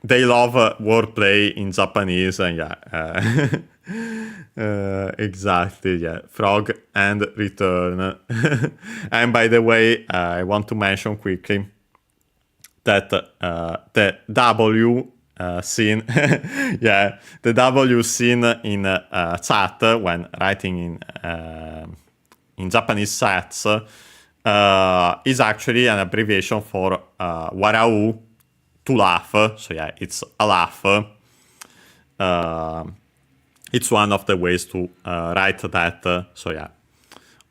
they love wordplay in Japanese. And exactly, frog and return. And by the way, I want to mention quickly that the W seen, the W seen in chat when writing in Japanese chats is actually an abbreviation for warau, to laugh. So it's a laugh. It's one of the ways to write that.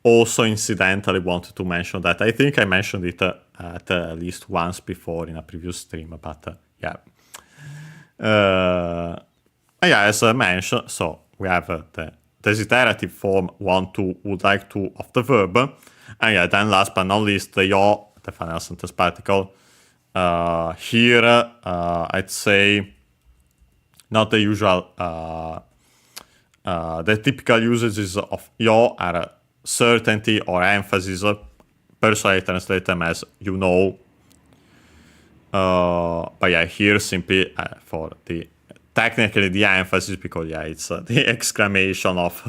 also incidentally wanted to mention that. I think I mentioned it at least once before in a previous stream, but yeah. Yeah, as I mentioned, so we have the desiderative form want to, would like to of the verb. And yeah, then last but not least, the yaw, the final sentence particle. Here, I'd say not the usual, the typical usages of yaw are certainty or emphasis. Personally, I translate them as you know. But yeah, here simply for the technically the emphasis, because yeah, it's the exclamation of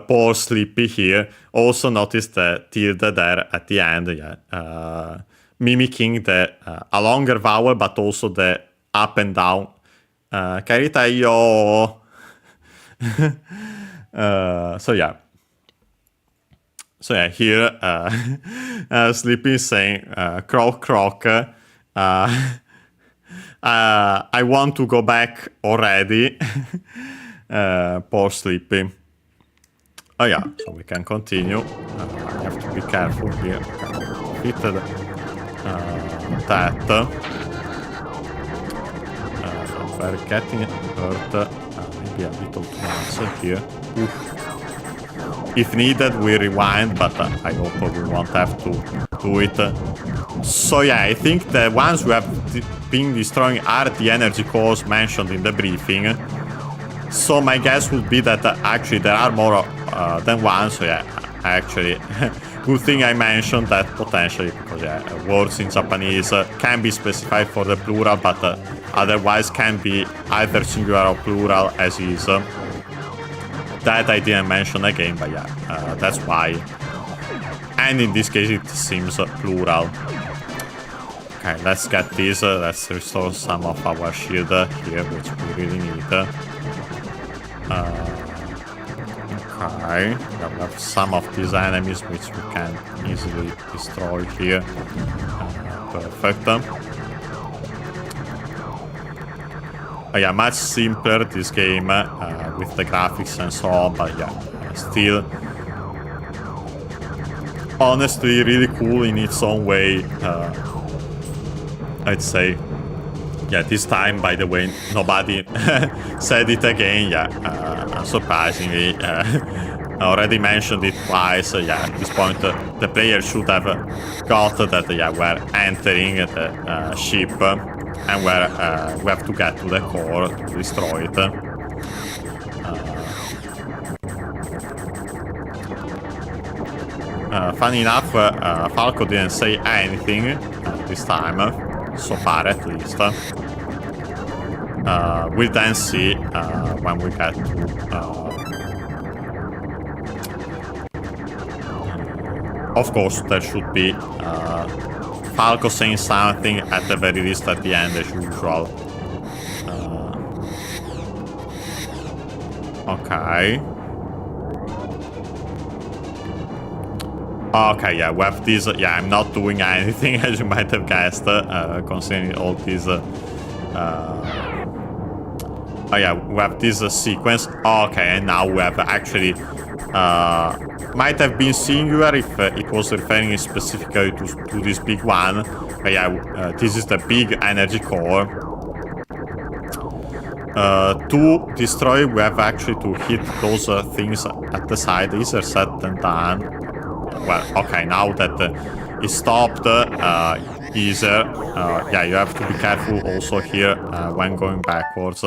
poor Sleepy here. Also notice the tilde there at the end, yeah, mimicking the a longer vowel, but also the up and down. Carita io. So yeah. So yeah, here Sleepy is saying croak croak. I want to go back already. Poor Sleepy. Oh yeah, so we can continue. I have to be careful here. Fitted that. So we're getting hurt. Maybe a little too much here. Oof. If needed, we rewind, but I hope we won't have to do it. So yeah, I think the ones we have been destroying are the energy cores mentioned in the briefing. So my guess would be that actually there are more than one. So yeah, actually, good thing I mentioned that potentially, because yeah, words in Japanese can be specified for the plural, but otherwise can be either singular or plural as is. That I didn't mention again, but yeah, that's why. And in this case, it seems plural. Okay, let's get this. Let's restore some of our shield here, which we really need. Okay, we have some of these enemies which we can easily destroy here. Perfect. Yeah, much simpler this game with the graphics and so on, but yeah, still honestly really cool in its own way. I'd say. Yeah, this time, by the way, nobody said it again. Yeah, unsurprisingly, I already mentioned it twice. Yeah, at this point, the player should have got that. Yeah, we're entering the ship. And where we have to get to the core to destroy it. Funny enough, Falco didn't say anything this time, so far at least. We'll then see when we get to... of course, there should be... Falco saying something at the very least at the end as usual. Okay. Okay, yeah, we have this. Yeah, I'm not doing anything as you might have guessed, considering all these. Oh yeah, we have this sequence. Okay, and now we have actually. Might have been singular if it was referring specifically to this big one. But yeah, this is the big energy core. To destroy, we have actually to hit those things at the side. Easier said than done. Well, okay, now that it stopped, easier. Yeah, you have to be careful also here when going backwards.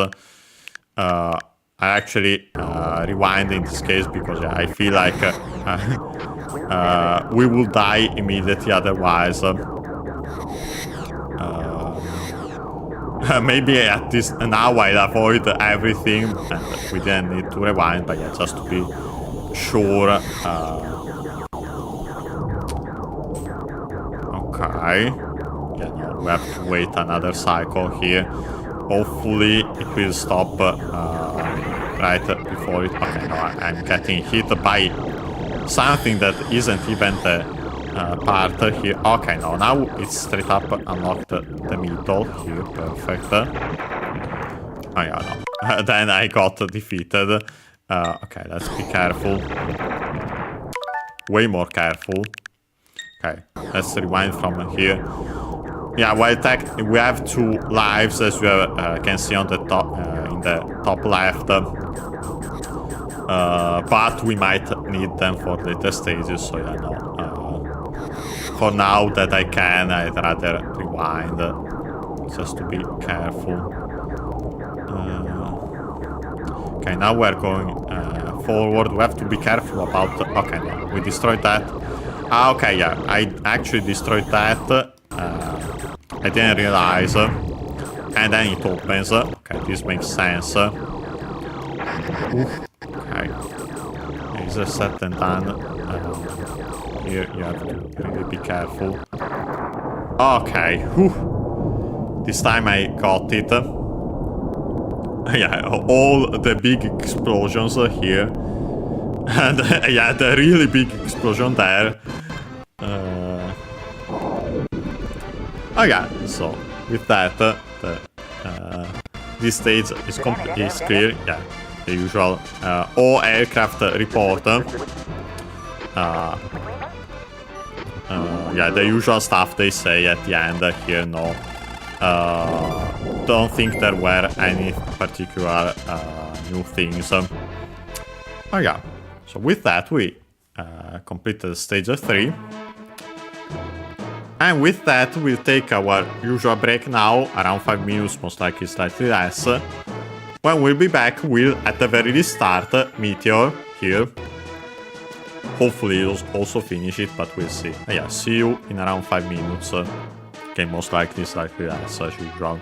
I actually rewind in this case because yeah, I feel like we will die immediately otherwise. Maybe at this now I'll avoid everything and we didn't need to rewind, but yeah, just to be sure. Okay. Yeah, no, we have to wait another cycle here. Hopefully it will stop right before it. Okay, no, I'm getting hit by something that isn't even the part here. Okay, no, now it's straight up unlocked the middle here. Perfect. Oh yeah, no. Then I got defeated. Okay, let's be careful. way more careful. Okay, let's rewind from here. Yeah, well, we have 2 lives, as you can see on the top, in the top left. But we might need them for later stages, so yeah, no. For now that I can, I'd rather rewind, just to be careful. Okay, now we're going forward. We have to be careful about... Okay, no, we destroyed that. Okay, yeah, I actually destroyed that. I didn't realize. And then it opens. Okay, this makes sense. Okay. Is a set and done. Here you have to really be careful. Okay. Whew. This time I got it. Yeah, all the big explosions here. And yeah, the really big explosion there. Oh yeah, so with that, this stage is clear. Yeah, the usual all aircraft report. Yeah, the usual stuff they say at the end here. No, don't think there were any particular new things. Oh yeah, so with that we completed stage 3. And with that, we'll take our usual break now, around 5 minutes, most likely slightly less. When we'll be back, we'll, at the very least, start Meteor here. Hopefully, we'll also finish it, but we'll see. Yeah, see you in around 5 minutes. Okay, most likely slightly less, as usual.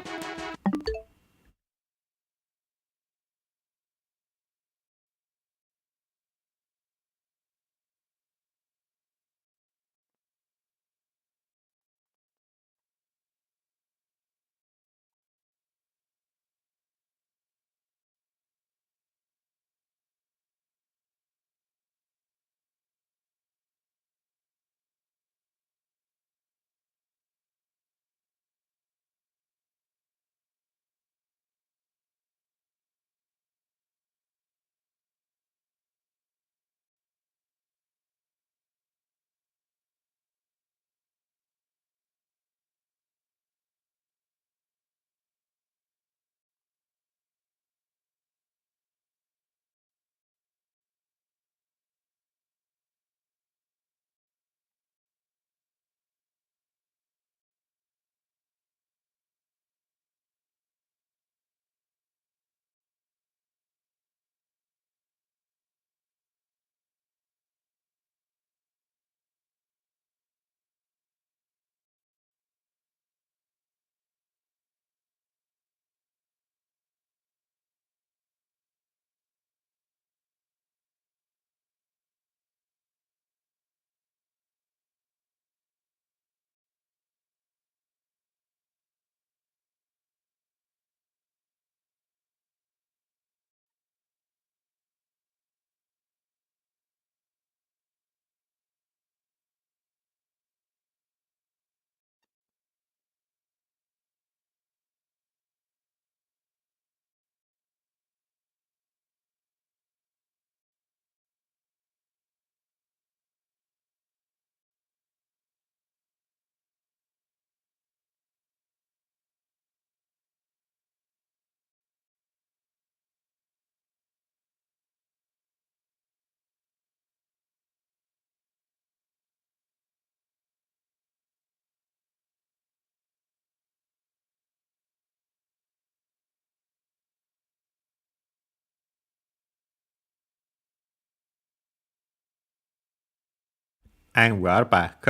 And we are back.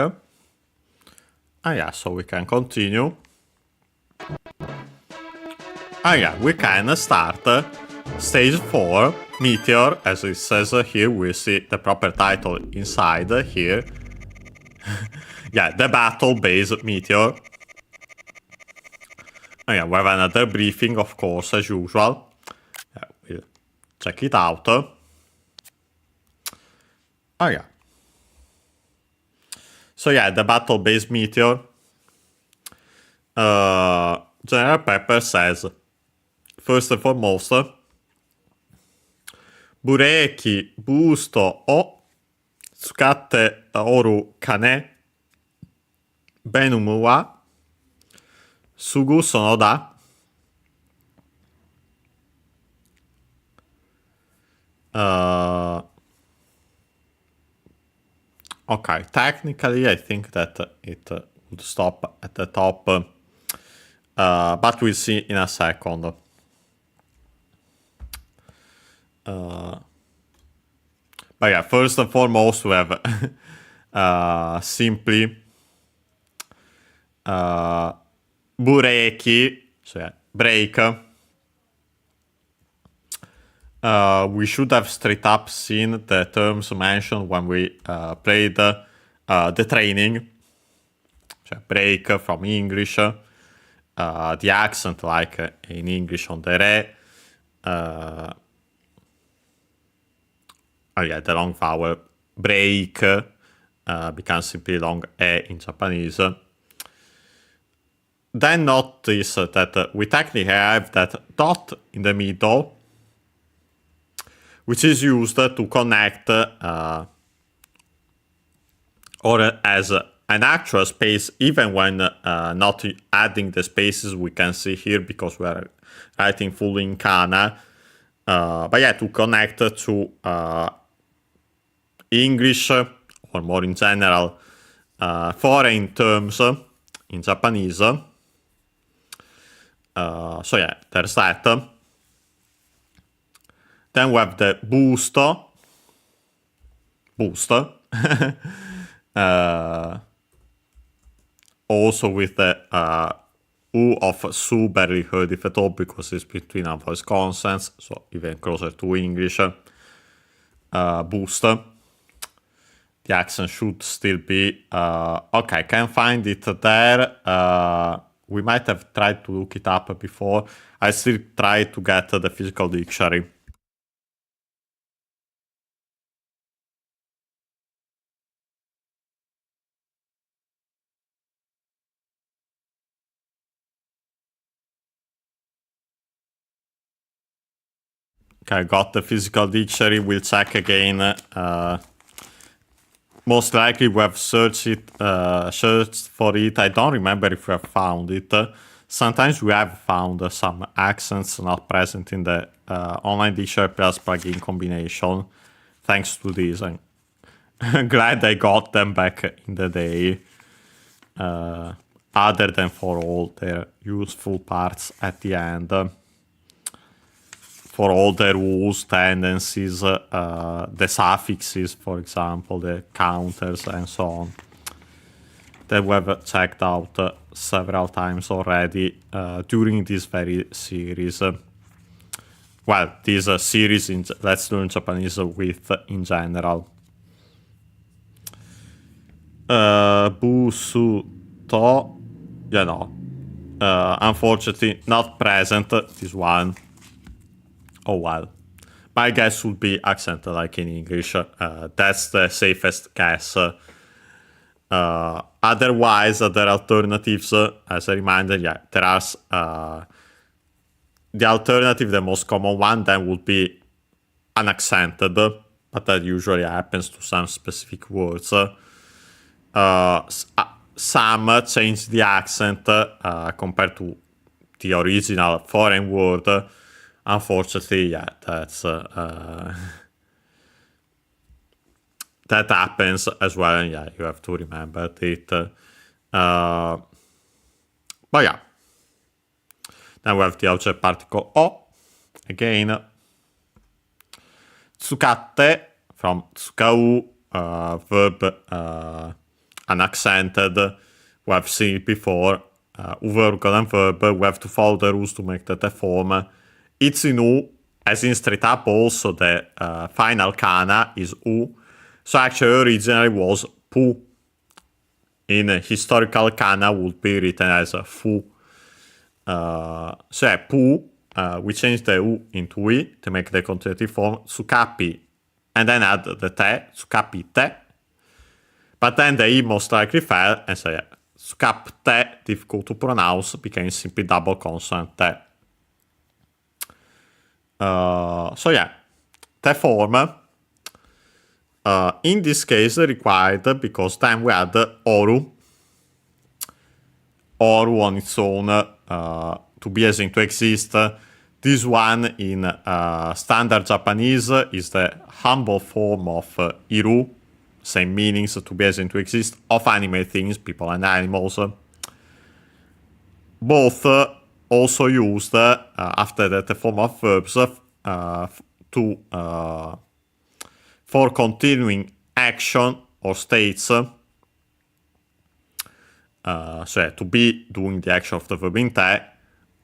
Ah yeah, so we can continue. Ah yeah, we can start stage 4, Meteor, as it says here. We see the proper title inside here. Yeah, the battle base Meteor. Oh yeah, we have another briefing, of course, as usual. Yeah, we'll check it out. Oh yeah. So yeah, the battle base Meteor. General Pepper says, first and foremost, Bureki, Busto, O Tsukatte oru kane benumu wa sugu sono da. Okay, technically I think that it would stop at the top, but we'll see in a second. But yeah, first and foremost, we have simply bureki, so yeah, break. We should have straight up seen the terms mentioned when we played the training. So break from English, the accent like in English on the re. Oh yeah, the long vowel break becomes simply long e in Japanese. Then notice that we technically have that dot in the middle, which is used to connect or as an actual space, even when not adding the spaces we can see here because we are writing fully in kana. But yeah, to connect to English, or more in general, foreign terms in Japanese. So yeah, there's that. Then we have the boost. Also with the U of su, barely heard if at all, because it's between unvoiced consonants, so even closer to English. Boost. The accent should still be... okay, I can't find it there. We might have tried to look it up before. I still try to get the physical dictionary. Okay, I got the physical dictionary. We'll check again. Most likely we have searched for it. I don't remember if we have found it. Sometimes we have found some accents not present in the online dictionary plus plugin combination. Thanks to this, I'm glad I got them back in the day. Other than for all their useful parts at the end. For all the rules, tendencies, the suffixes, for example, the counters, and so on. That we have checked out several times already during this very series. Well, this series in Let's Learn Japanese with in general. Busu to, yeah, no. Unfortunately, not present, this one. Oh well. My guess would be accent like in English. That's the safest guess. Otherwise, other alternatives, as a reminder, yeah, there are the alternative, the most common one, then would be unaccented, but that usually happens to some specific words. Some change the accent compared to the original foreign word. Unfortunately, yeah, that's that happens as well, and yeah, you have to remember it. But yeah, then we have the object particle o again. Tsukatte from tsukau, verb unaccented. We have seen it before. Verb and verb. We have to follow the rules to make that a form. It's in U, as in straight up also the final kana is U. So actually originally was pu. In historical kana would be written as fu. So yeah, pu, we changed the U into I to make the continuative form tsukapi. And then add the te, tsukapite. But then the I most likely fell, and so yeah, tsukapte, difficult to pronounce, became simply double consonant te. So yeah, the form. in this case required because then we had oru on its own to be as in to exist. This one in standard Japanese is the humble form of iru, same meanings, to be as in to exist, of animate things, people and animals. Both also used after that form of verbs for continuing action or states. So to be doing the action of the verb in te,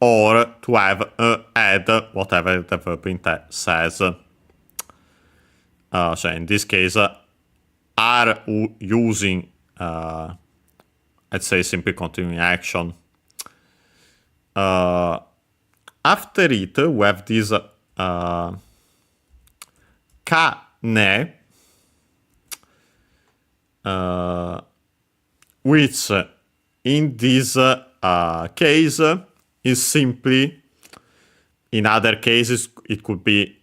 or to have add whatever the verb in te says. So in this case, are using, let's say, simply continuing action. After it, we have this ka ne, which in this case is simply, in other cases, it could be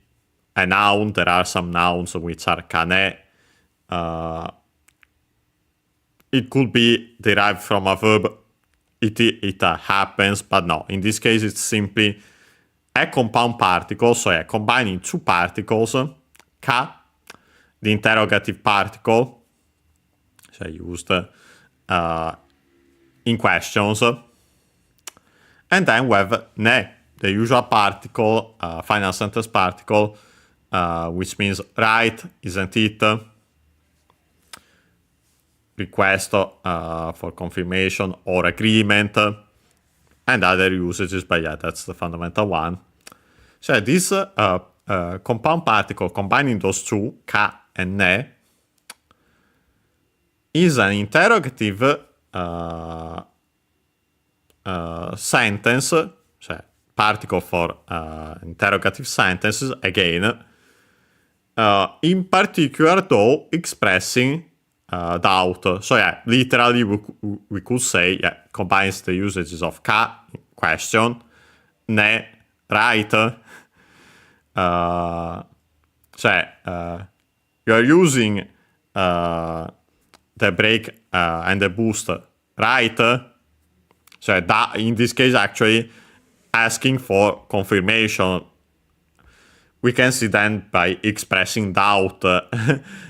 a noun. There are some nouns which are kane. It could be derived from a verb. It happens, but no. In this case, it's simply a compound particle, so combining two particles, ka, the interrogative particle, so used in questions, and then we have ne, the usual particle, final sentence particle, which means right, isn't it? Request for confirmation or agreement, and other usages, but yeah, that's the fundamental one. So this compound particle combining those two, ka and ne, is an interrogative sentence, cioè particle for interrogative sentences, again, in particular though expressing doubt. So yeah, literally we could say, yeah, combines the usages of ka, question, ne, right. You're using the brake and the boost, right? So that, in this case, actually asking for confirmation. We can see then by expressing doubt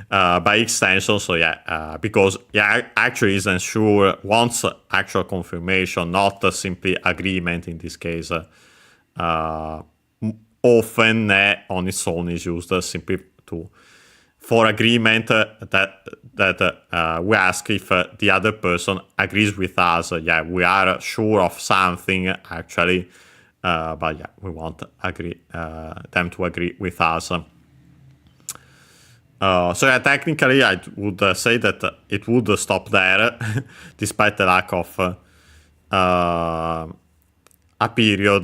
by extension. So yeah, because yeah, actually isn't sure, wants actual confirmation, not simply agreement in this case. Often on its own is used simply for agreement that we ask if the other person agrees with us. Yeah, we are sure of something actually. But yeah, we want them to agree with us. So yeah, technically I would say that it would stop there, despite the lack of a period.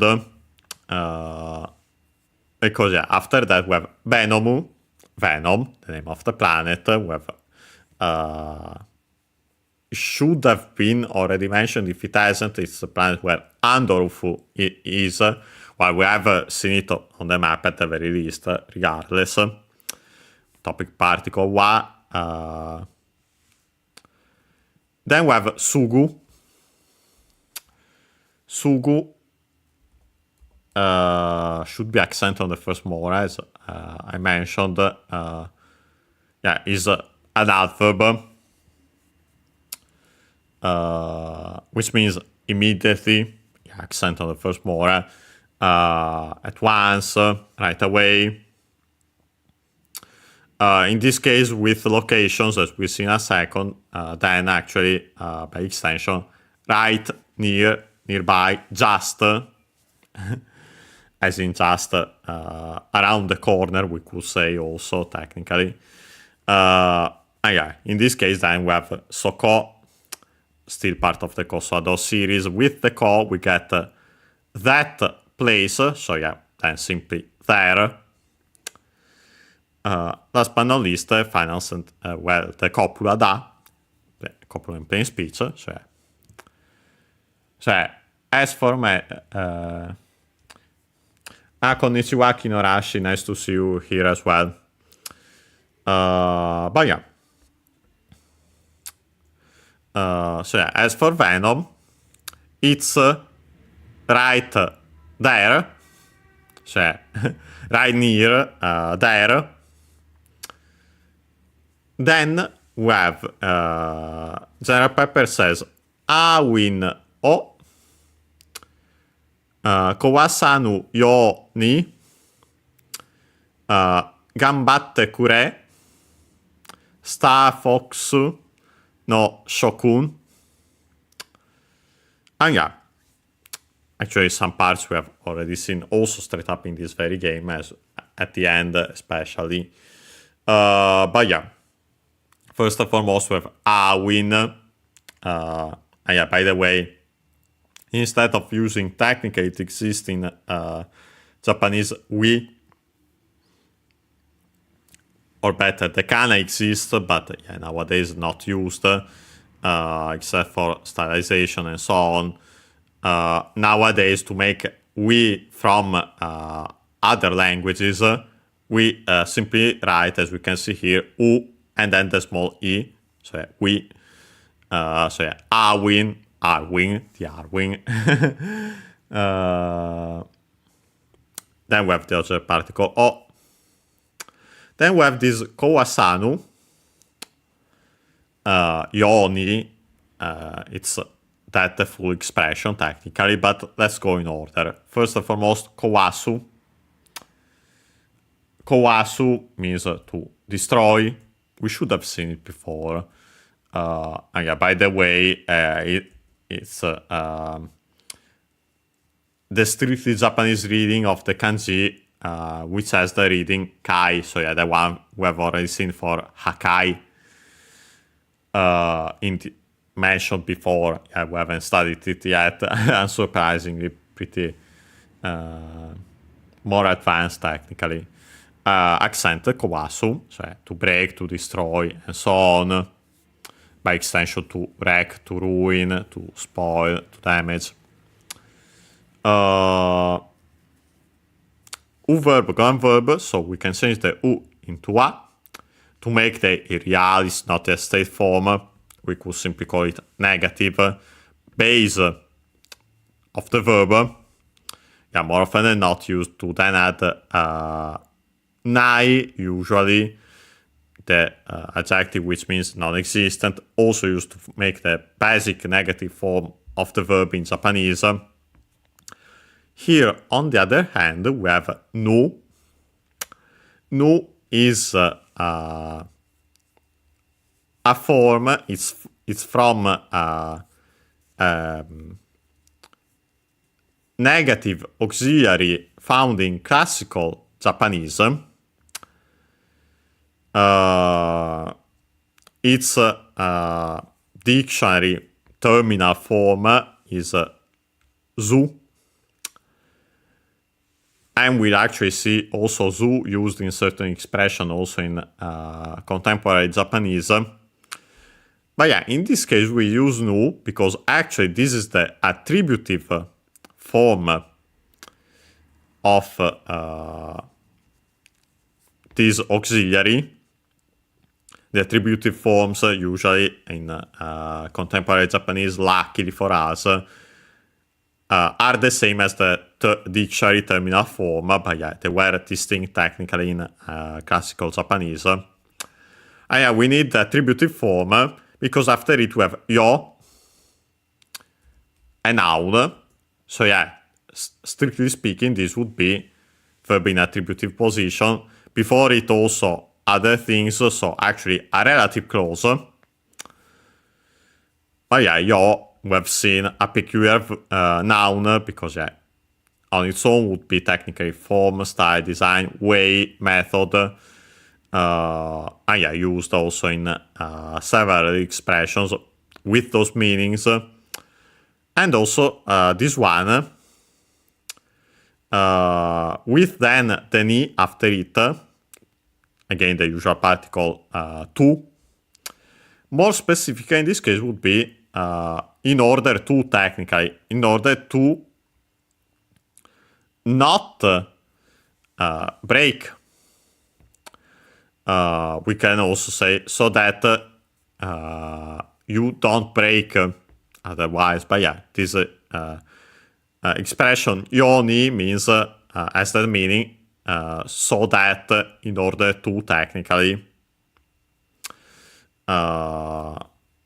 Because yeah, after that we have Venom, the name of the planet. We have should have been already mentioned. If it hasn't, it's the planet where ANDORF is. While we have seen it on the map at the very least, regardless. Topic particle wa. Then we have Sugu. Sugu should be accent on the first more, as I mentioned. Yeah, is an adverb. Which means immediately, accent on the first more, at once, right away. In this case, with locations, as we'll see in a second, then actually, by extension, right, near, nearby, just, as in just around the corner, we could say also, technically. Yeah, in this case, then we have Soko, still part of the Kosovo series. With the ko, we get that place. So yeah, then simply there. Last but not least, final well, the copula da, the copula in plain speech. So as for me, konnichiwa Kinorashi, nice to see you here as well. But yeah. So yeah, as for Venom, it's right there. So yeah, right near there. Then we have General Pepper says Awin o Kowasanu yo ni Gambatte kure Star Fox no Shokun. And yeah, actually some parts we have already seen also straight up in this very game, as at the end especially. But yeah, first and foremost we have Awin. And yeah, by the way, instead of using technically it exists in Japanese we, or better, the kana exists, but yeah, nowadays not used, except for stylization and so on. Nowadays, to make we from other languages, we simply write, as we can see here, u and then the small e. So yeah, we. So yeah, Arwin, the Arwin. Then we have the other particle o. Then we have this Kowasanu, Yoni, it's that full expression technically, but let's go in order. First and foremost, Kowasu. Kowasu means to destroy. We should have seen it before. And yeah, by the way, it's the strictly Japanese reading of the kanji, which has the reading kai. So yeah, the one we have already seen for Hakai. Mentioned before. Yeah, we haven't studied it yet. Unsurprisingly, pretty more advanced technically. Accent Kowasu, so yeah, to break, to destroy, and so on. By extension, to wreck, to ruin, to spoil, to damage. U verb, gun verb, so we can change the U into A. To make the irrealis, not a state form, we could simply call it negative base of the verb. Yeah, more often than not used to then add nai, usually, the adjective which means non-existent, also used to make the basic negative form of the verb in Japanese. Here, on the other hand, we have nu. Nu is a form, it's from negative auxiliary found in classical Japanese. Its dictionary terminal form is zu. And we'll actually see also zu used in certain expression also in contemporary Japanese. But yeah, in this case we use nu because actually this is the attributive form of this auxiliary. The attributive forms usually in contemporary Japanese, luckily for us, are the same as the dictionary terminal form, but yeah, they were distinct technically in classical Japanese. And yeah, we need the attributive form because after it we have yo, a noun. So yeah, strictly speaking, this would be verb in attributive position. Before it also other things, so actually a relative clause. But yeah, yo, we have seen a peculiar noun because yeah, on its own would be technically form, style, design, way, method, and yeah, used also in several expressions with those meanings. And also this one, with then the ni after it, again the usual particle to. More specific in this case would be in order to, technically, in order to not break we can also say so that you don't break otherwise. But yeah, this expression yoni means as the meaning so that in order to technically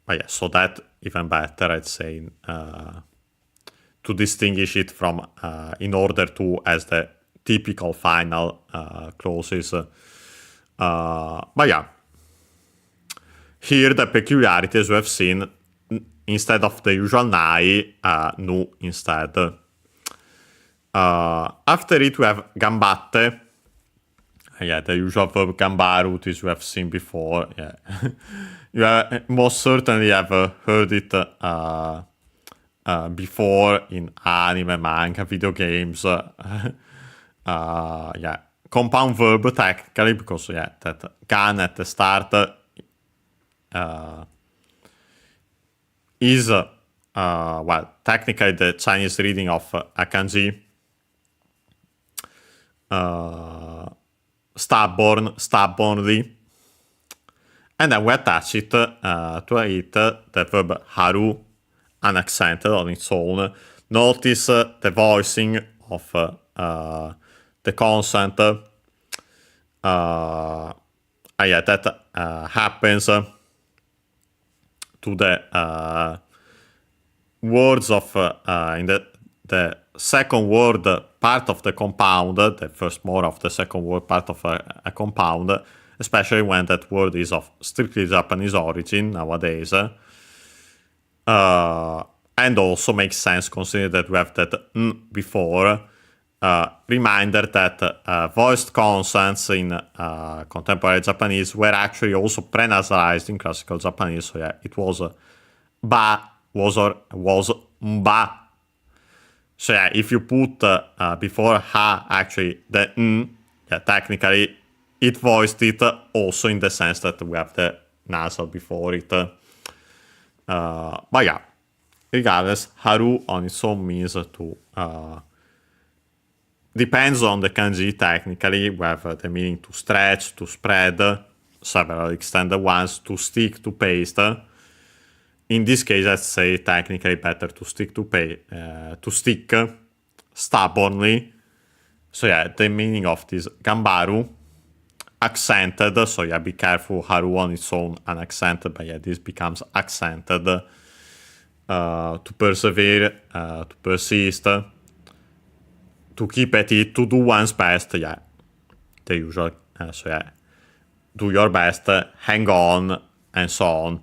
but yeah, so that even better, I'd say, to distinguish it from in order to as the typical final clauses. But yeah, here the peculiarity, as we have seen, instead of the usual nai, nu instead. After it, we have gambatte. Yeah, the usual verb gambaru, this we have seen before. Yeah, you most certainly have heard it before in anime, manga, video games. Yeah, compound verb technically because yeah, that gan at the start is well technically the Chinese reading of a kanji. Stubbornly, and then we attach it to it the verb haru, unaccented on its own. Notice the voicing of the consonant. Yeah, that happens to the words of in the second word part of the compound, the first more of the second word part of a compound, especially when that word is of strictly Japanese origin nowadays. And also makes sense considering that we have that before. Reminder that voiced consonants in contemporary Japanese were actually also prenasalized in classical Japanese. So yeah, it was ba, was mba. So yeah, if you put before ha actually the yeah, technically it voiced it also in the sense that we have the nasal before it. But yeah, regardless, haru on its own means to depends on the kanji technically. We have the meaning to stretch, to spread, several extended ones, to stick, to paste. In this case, I'd say technically better to stick to stick stubbornly. So yeah, the meaning of this gambaru, accented. So yeah, be careful, haru on its own unaccented, but yeah, this becomes accented. To persevere, to persist, to keep at it, to do one's best. Yeah, the usual. So yeah, do your best, hang on, and so on.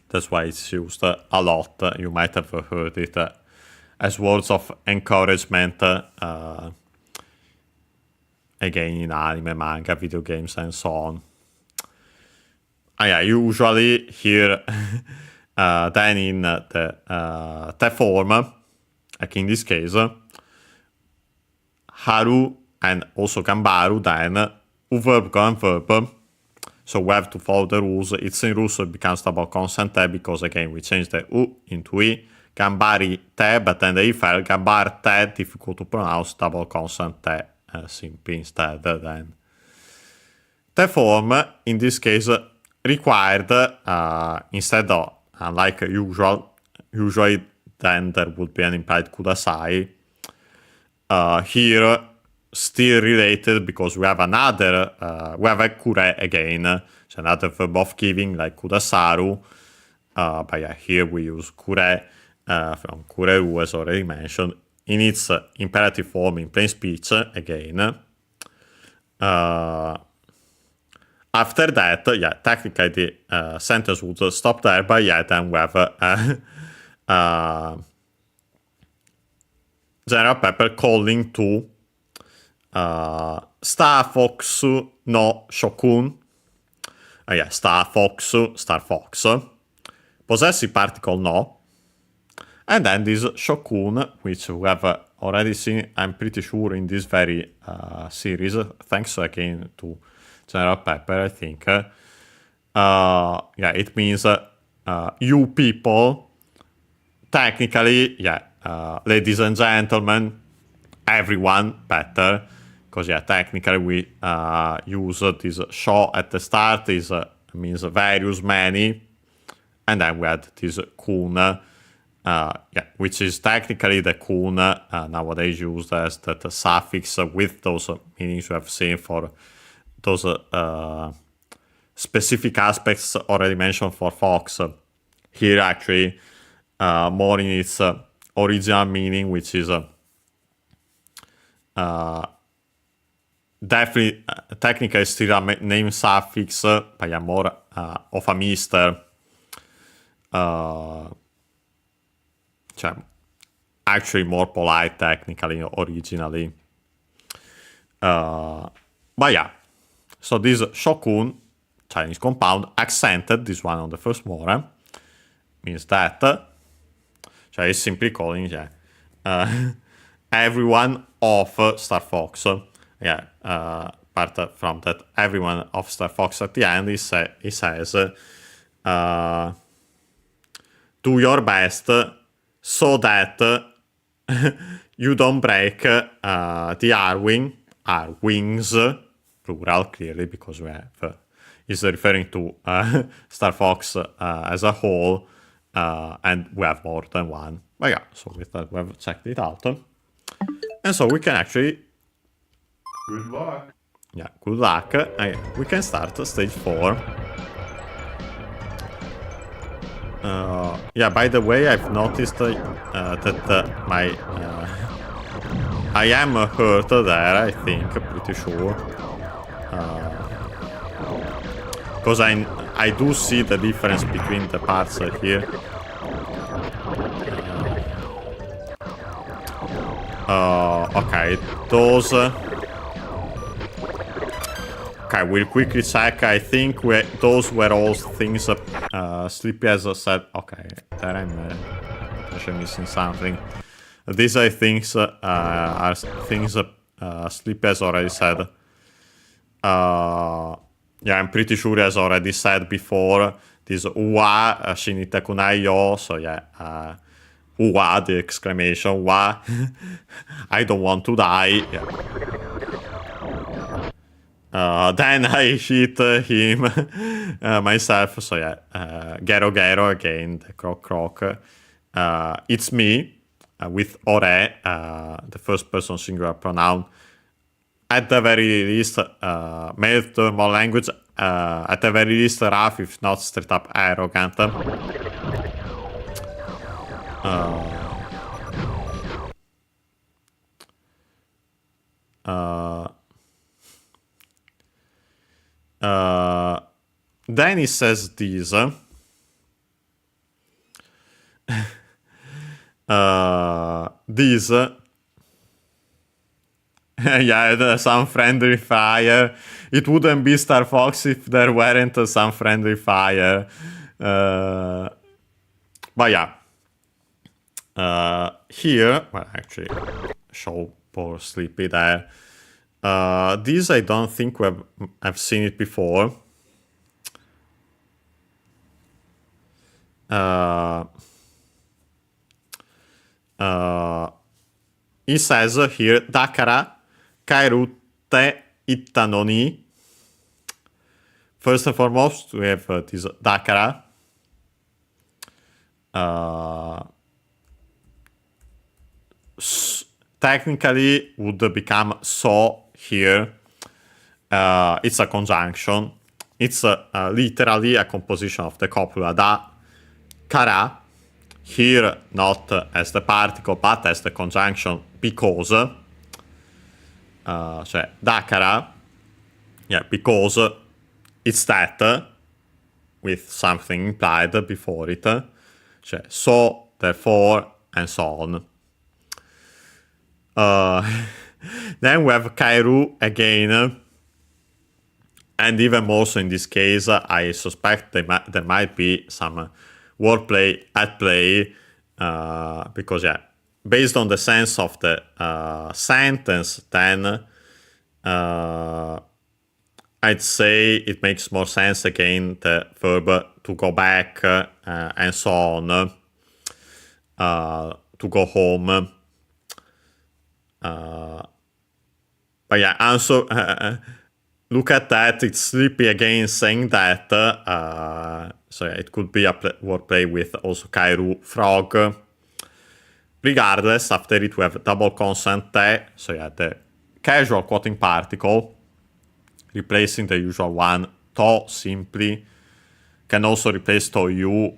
That's why it's used a lot. You might have heard it as words of encouragement, again in anime, manga, video games, and so on. Yeah, usually here, then in the te form, like in this case, haru and also gambaru, then verb go and verb. So we have to follow the rules. It's in rules, so it becomes double consonant te because again we change the u into i. Gambari te, but then the i fell. Gambar te, difficult to pronounce, double consonant te, simply instead. Then te form in this case required instead of unlike usually then there would be an implied kudasai. Here still related because we have another, we have a kure again, so another verb of giving like kudasaru. But yeah, here we use kure from kureru as already mentioned in its imperative form in plain speech again. After that, yeah, technically the sentence would stop there, but yeah, then we have General Pepper calling to Star Fox no Shokun. Yeah, Star Fox, possessive particle no. And then this Shokun, which we have already seen, I'm pretty sure, in this very series, thanks again to General Pepper, I think. Yeah, it means you people, technically, yeah, ladies and gentlemen, everyone, better, because technically we use this show at the start is means various many, and then we had this kun, which is technically the kun nowadays used as the suffix with those meanings we have seen for those specific aspects already mentioned for fox. Here actually more in its original meaning, which is definitely technically still a name suffix, but more of a mister. Actually more polite technically originally. But yeah, so this shokun, Chinese compound, accented, this one on the first more, means that, it's simply calling everyone of Star Fox. Apart from that, everyone of Star Fox at the end, he says, do your best so that you don't break the wings, plural clearly, because we have is referring to Star Fox as a whole, and we have more than one. But yeah, so with that we have checked it out, and so we can actually. Good luck. Yeah, good luck. We can start stage 4. By the way, I've noticed that I am hurt there, I think, pretty sure. Because I do see the difference between the parts here. Okay, those... Okay, we'll quickly check. I think those were all things Sleepy has said. Okay, there I'm actually missing something. These I think are things Sleepy has already said. I'm pretty sure he has already said before. This Uwa Shinita Kunai Yo. So Uwa, the exclamation, Wa. I don't want to die. Then I hit him myself, so Gero Gero again, the croc croc. It's me, with ore, the first person singular pronoun. At the very least, male thermal language, at the very least rough, if not straight up arrogant. Then he says this. Some friendly fire. It wouldn't be Star Fox if there weren't some friendly fire. But yeah. Here, well, actually, show poor Sleepy there. This I don't think I've seen it before. He says here, Dakara kairute ittanoni. First and foremost, we have this Dakara. Technically would become so here. It's a conjunction. It's literally a composition of the copula da, kara, here not as the particle but as the conjunction because. Dakara, because it's that with something implied before it. So, therefore, and so on. Then we have Kairu again, and even more so in this case, I suspect there might be some wordplay at play, because based on the sense of the sentence, then I'd say it makes more sense again the verb to go back and so on, to go home. But yeah, also look at that. It's Sleepy again saying that. So yeah, it could be a wordplay with also Kairu frog. Regardless, after it we have double consonant te. So yeah, the casual quoting particle replacing the usual one. To simply can also replace to you.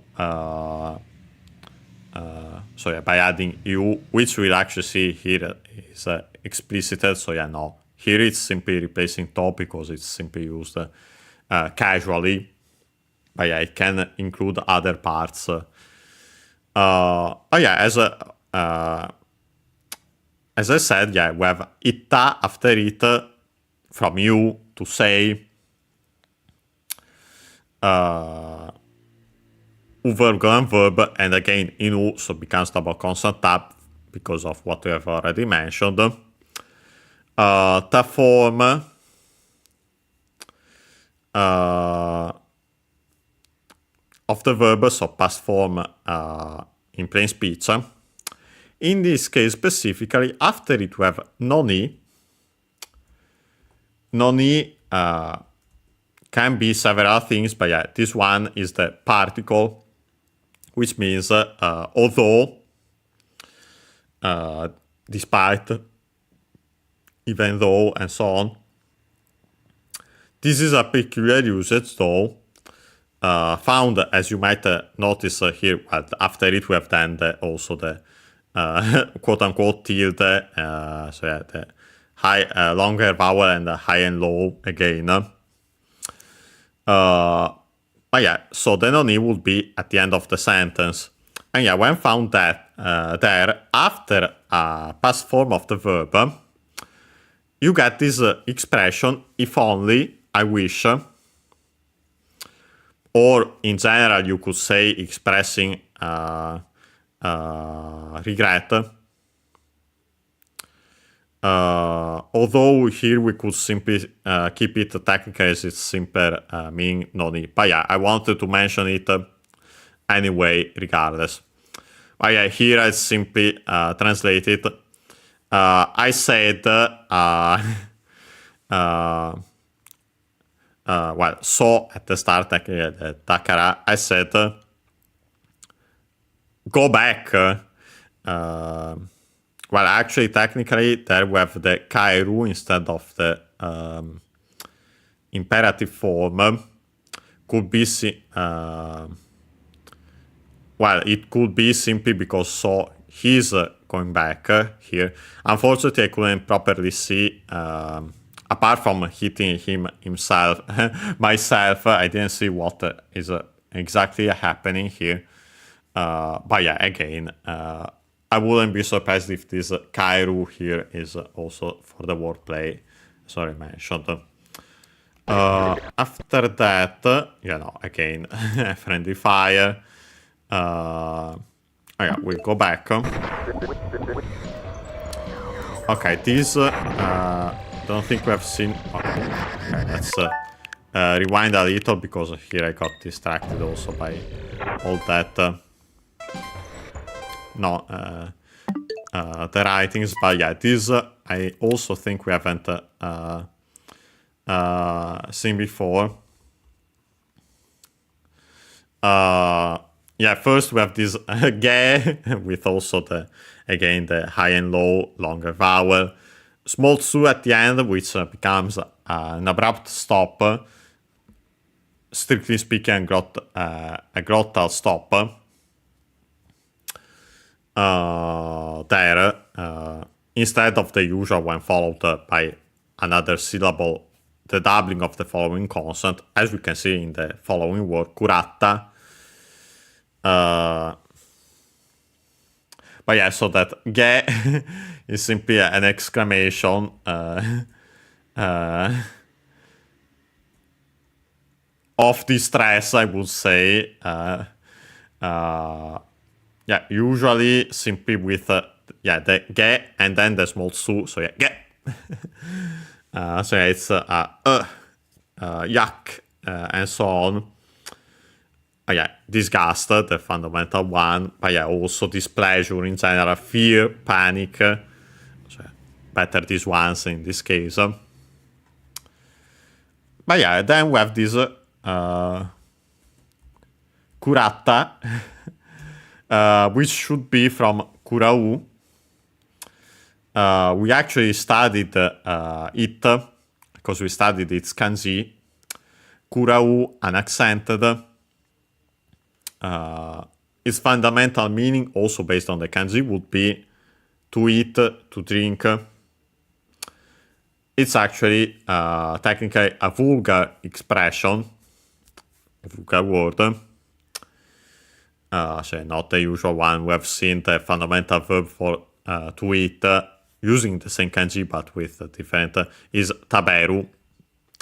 So yeah, by adding you, which we'll actually see here is explicited. So yeah, no. Here it's simply replacing to because it's simply used casually. But yeah, it can include other parts. Oh yeah, as I said, yeah, we have itta after it from you to say. Verb and verb, and again inu, so becomes double consonant tap because of what we have already mentioned. The form of the verb, so past form in plain speech. In this case specifically, after it we have noni. Noni can be several things, but yeah, this one is the particle, which means although, despite, even though, and so on. This is a peculiar usage, though, found, as you might notice here, after it we have then also the quote-unquote tilde, so yeah, the high, longer vowel and high and low again. But yeah, so the noni would be at the end of the sentence. And yeah, when found that there, after a past form of the verb, you get this expression, if only, I wish. Or in general, you could say expressing regret. Although here we could simply keep it technically as it's simpler meaning noni. But yeah, I wanted to mention it anyway, regardless. But yeah, here I simply translated. I said, well, so at the start, Takara, I said, go back. Well, actually, technically, there we have the kairu instead of the imperative form. Could be, well, it could be simply because so he's going back here. Unfortunately, I couldn't properly see, apart from hitting him himself, myself, I didn't see what is exactly happening here. But yeah, again, I wouldn't be surprised if this kairu here is also for the wordplay, sorry, mentioned. After that, you know, again, friendly fire. Yeah, we'll go back. Okay, this, don't think we have seen. Okay, let's rewind a little because here I got distracted also by all that. The writings, but yeah, this I also think we haven't seen before. Yeah, first we have this ge with also the high and low longer vowel, small su at the end, which becomes an abrupt stop. Strictly speaking, a glottal stop. There, instead of the usual one followed by another syllable, the doubling of the following consonant, as we can see in the following word, curatta. But yeah, so that ge is simply an exclamation of distress, I would say. Yeah, usually simply with the ge and then the small su, so yeah, ge. So yeah, it's yuck, and so on. Yeah, disgust, the fundamental one, but yeah, also displeasure in general, fear, panic. So, better these ones in this case. But yeah, then we have this Kurata, which should be from Kurau. We actually studied it because we studied its kanji. Kurau, unaccented. Its fundamental meaning, also based on the kanji, would be to eat, to drink. It's actually technically a vulgar expression, a vulgar word. So not the usual one. We have seen the fundamental verb for to eat using the same kanji but with different is taberu,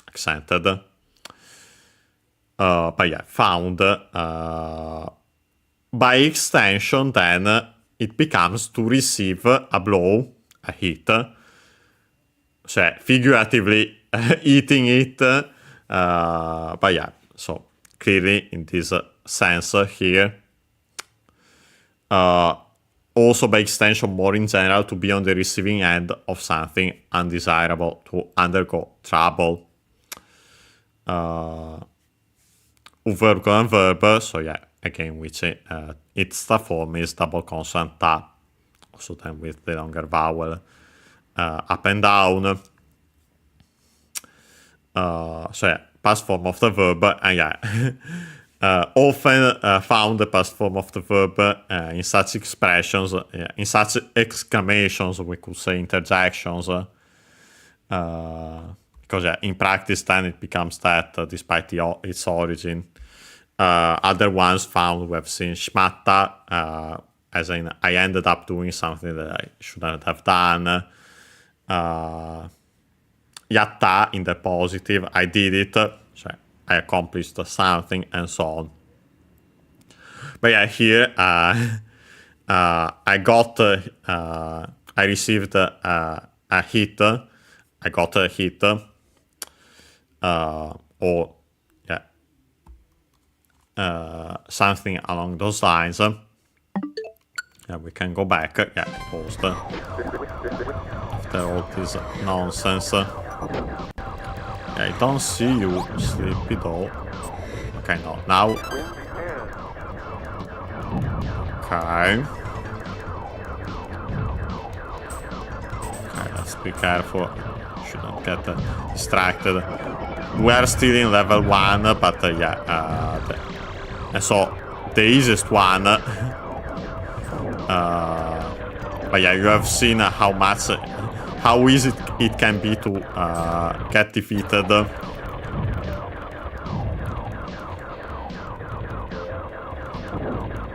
accented. But yeah, found. By extension, then it becomes to receive a blow, a hit. So figuratively eating it. But yeah, so clearly in this sense here. Also by extension, more in general, to be on the receiving end of something undesirable, to undergo trouble. Verb and verb, so yeah, again, which its form is double consonant ta, also then with the longer vowel up and down. So yeah, past form of the verb, and yeah, often found the past form of the verb in such expressions, in such exclamations, we could say interjections, because yeah, in practice then it becomes that despite its origin. Other ones found, we have seen shmatta, as in I ended up doing something that I shouldn't have done. Yatta in the positive, I did it, so I accomplished something, and so on. But yeah, here I received a hit, I got a hit, or yeah, something along those lines. Yeah, we can go back. Yeah, paused after all this nonsense. Yeah, I don't see you, sleepy doll. Okay, no, now. Okay. Okay, let's be careful. Shouldn't get distracted. We are still in level 1, but yeah, so the easiest one. But yeah, you have seen how easy it can be to get defeated.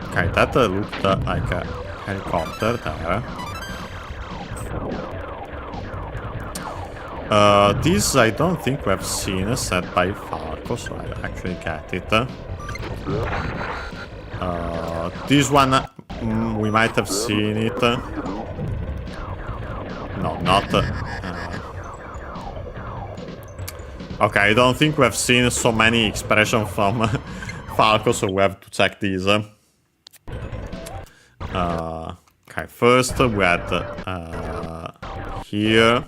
Okay, that looked like a helicopter there. This I don't think we have seen set by Falco, so I actually get it. This one we might have seen it. No, not. Okay, I don't think we have seen so many expressions from Falco, so we have to check these. Okay, first we had here.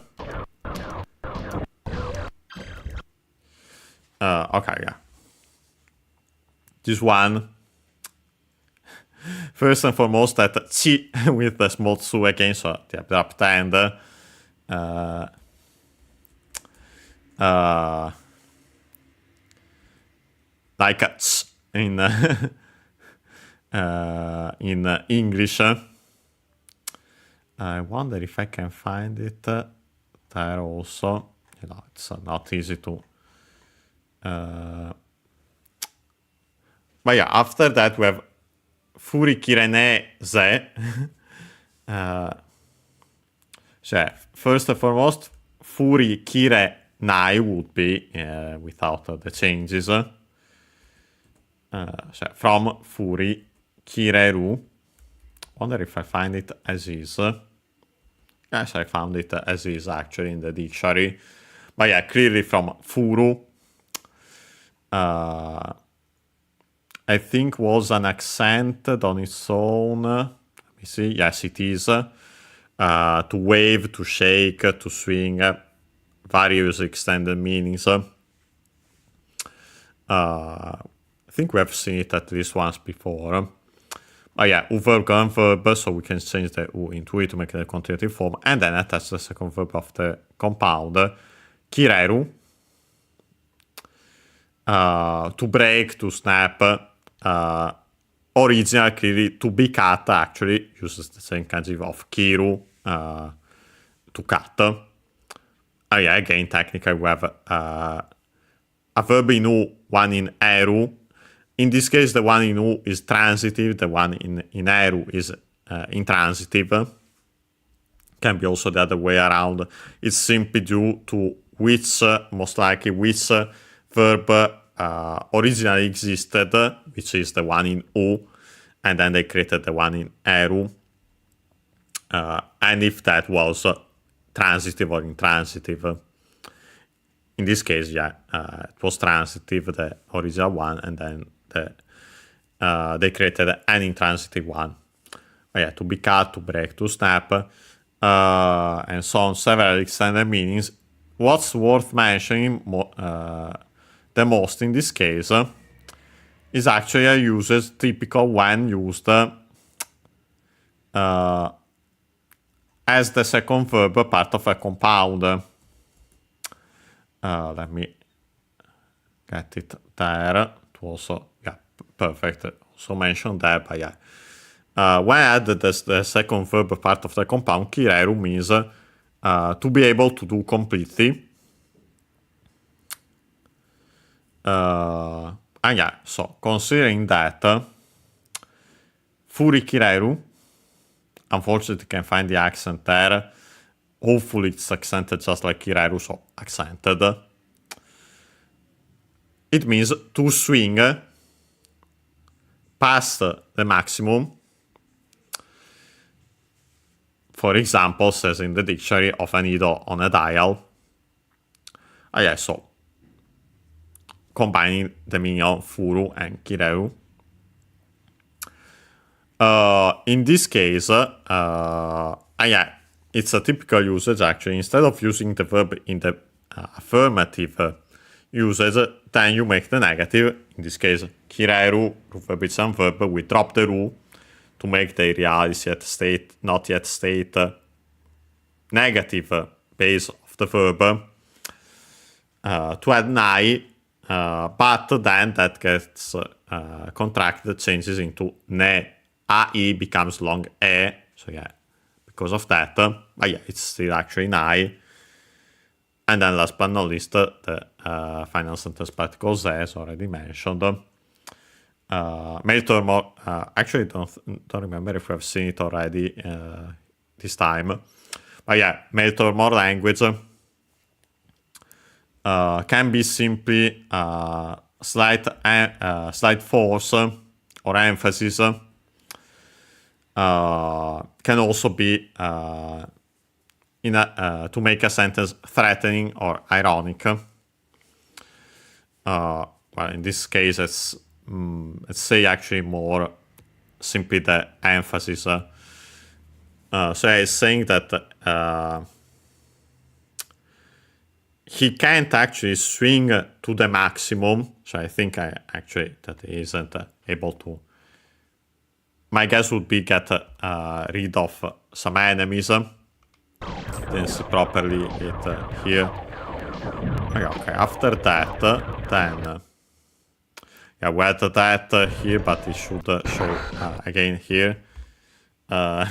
Okay, yeah. This one. First and foremost, that chi with the small tsu again, so the abrupt end. Like a ch in English. I wonder if I can find it there also. You know, it's not easy to. But yeah, after that we have Furi Kirene Ze. So first and foremost, Furi Kire Nai would be without the changes. So from Furi Kireru. Wonder if I find it as is. Yes, I found it as is actually in the dictionary. But yeah, clearly from Furu. I think was an accent on its own. Let me see. Yes, it is. to wave, to shake, to swing, various extended meanings. I think we have seen it at least once before. But yeah, verb and verb, so we can change the U into I to make the continuative form, and then attach the second verb of the compound, kireru, to break, to snap, original clearly to be cut actually uses the same kanji of kiru, to cut. Yeah, again, technically we have a verb in U, one in eru. In this case, the one in U is transitive, the one in eru is intransitive. Can be also the other way around. It's simply due to which, most likely, which verb originally existed, which is the one in U, and then they created the one in eru. And if that was transitive or intransitive. In this case, yeah, it was transitive, the original one, and then they created an intransitive one. But yeah, to be cut, to break, to snap, and so on, several extended meanings. What's worth mentioning the most in this case is actually a usage typical when used as the second verb part of a compound. Let me get it there. It also, yeah, perfect. Also mentioned there, but yeah. When added as the second verb part of the compound, kireru means to be able to do completely. And yeah, so considering that, furi kireru, unfortunately you can find the accent there. Hopefully it's accented just like kireru, so accented. It means to swing past the maximum. For example, says in the dictionary, of a needle on a dial. Yeah, so combining the meaning of furu and kireru. In this case, yeah, it's a typical usage actually. Instead of using the verb in the affirmative usage, then you make the negative. In this case, kireru, verb is some verb. We drop the ru to make the realis yet state, not yet state, negative base of the verb. To add nai, but then that gets contracted, changes into ne. Ai becomes long e, so yeah, because of that. But yeah, it's still actually nai. And then last but not least, the final sentence particle ze, as already mentioned. METEOR more, actually don't remember if we have seen it already this time. But yeah, METEOR more language can be simply slight force or emphasis. Can also be to make a sentence threatening or ironic. Well, in this case, it's let's say actually more simply the emphasis. So it's saying that he can't actually swing to the maximum. So I think actually that he isn't able to. My guess would be get rid of some enemies. Didn't see properly it here. Okay, after that, then yeah, we had that here, but it should show again here. Yeah,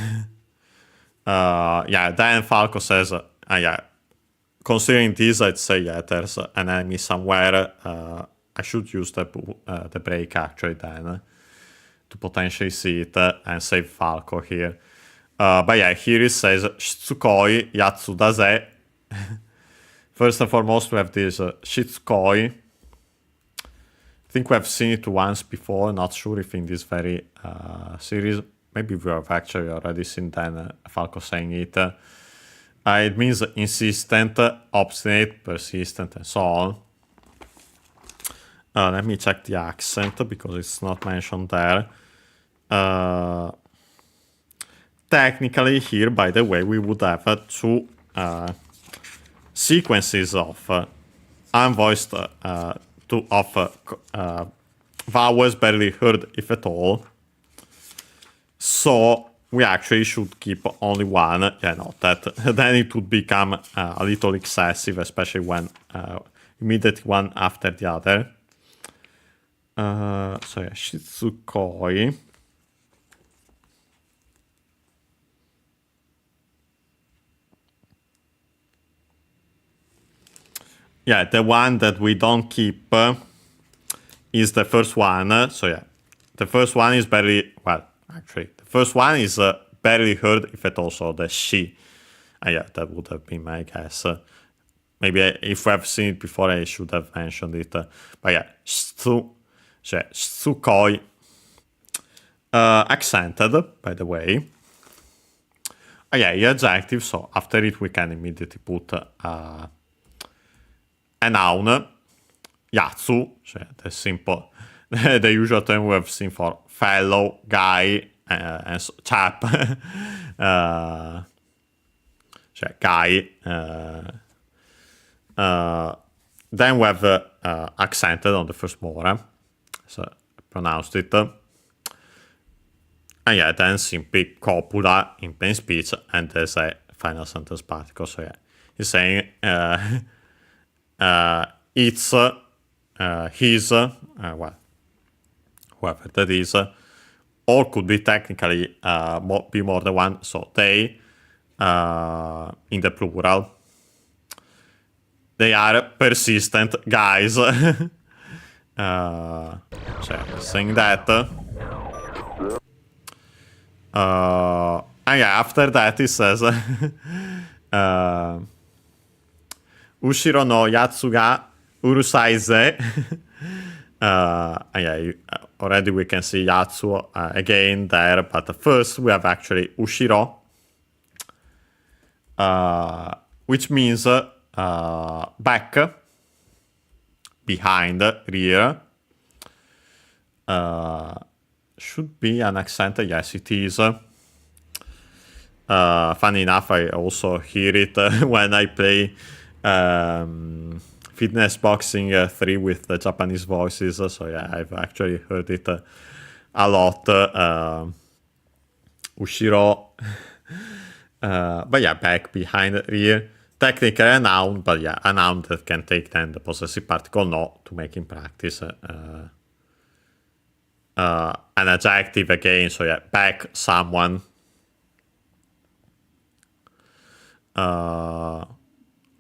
then Falco says, yeah, considering this, I'd say yeah, there's an enemy somewhere. I should use the break actually then to potentially see it and save Falco here. But yeah, here it says Shitsukoi Yatsudaze. First and foremost, we have this Shitsukoi. I think we have seen it once before. Not sure if in this very series. Maybe we have actually already seen then Falco saying it. It means insistent, obstinate, persistent, and so on. Let me check the accent because it's not mentioned there. technically here, by the way, we would have two sequences of unvoiced vowels barely heard, if at all. So we actually should keep only one. Yeah, not that. Then it would become a little excessive, especially when immediately one after the other. So yeah, Shitsukoi. Yeah, the one that we don't keep is the first one. So yeah, the first one is barely, well, actually, the first one is barely heard, if at all, so the she. Yeah, that would have been my guess. Maybe if we have seen it before, I should have mentioned it. But yeah, Shitsukoi. Accented, by the way. Yeah, the adjective, so after it we can immediately put a noun, yatsu, cioè the simple, the usual term we have seen for fellow, guy, and so, chap, cioè guy. Then we have accented on the first mora, so I pronounced it. And yeah, then simply copula in plain speech, and there's a final sentence particle. So yeah, he's saying it's his, well, whoever that is, or could be technically be more than one. So they, in the plural, they are persistent guys. So yeah, saying that. And yeah, after that he says Ushiro no yatsu ga urusaize. Yeah, already we can see yatsu again there, but first we have actually ushiro, which means back, behind, rear. Should be an accent, yes it is. Funny enough, I also hear it when I play Fitness Boxing 3 with the Japanese voices, so yeah, I've actually heard it a lot. Ushiro, but yeah, back, behind, rear. Technically a noun, but yeah, a noun that can take then the possessive particle no to make in practice. An adjective again, so yeah, back someone.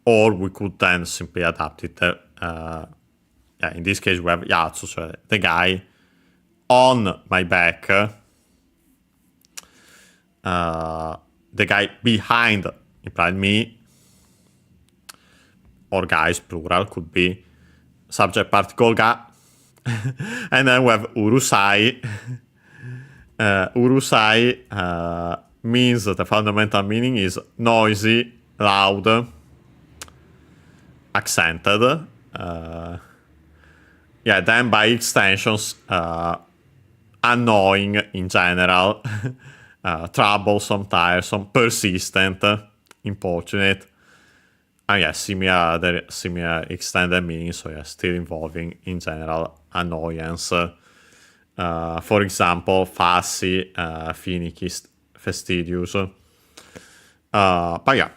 Or we could then simply adapt it. Yeah, in this case we have yatsu, so the guy on my back. The guy behind implied me. Or guys, plural, could be subject particle ga. And then we have urusai. Urusai means that the fundamental meaning is noisy, loud, accented. Yeah, then by extensions, annoying in general, troublesome, tiresome, persistent, importunate. And yeah, similar extended meaning, so yeah, still involving in general annoyance. For example, fussy, finicky, fastidious. But yeah.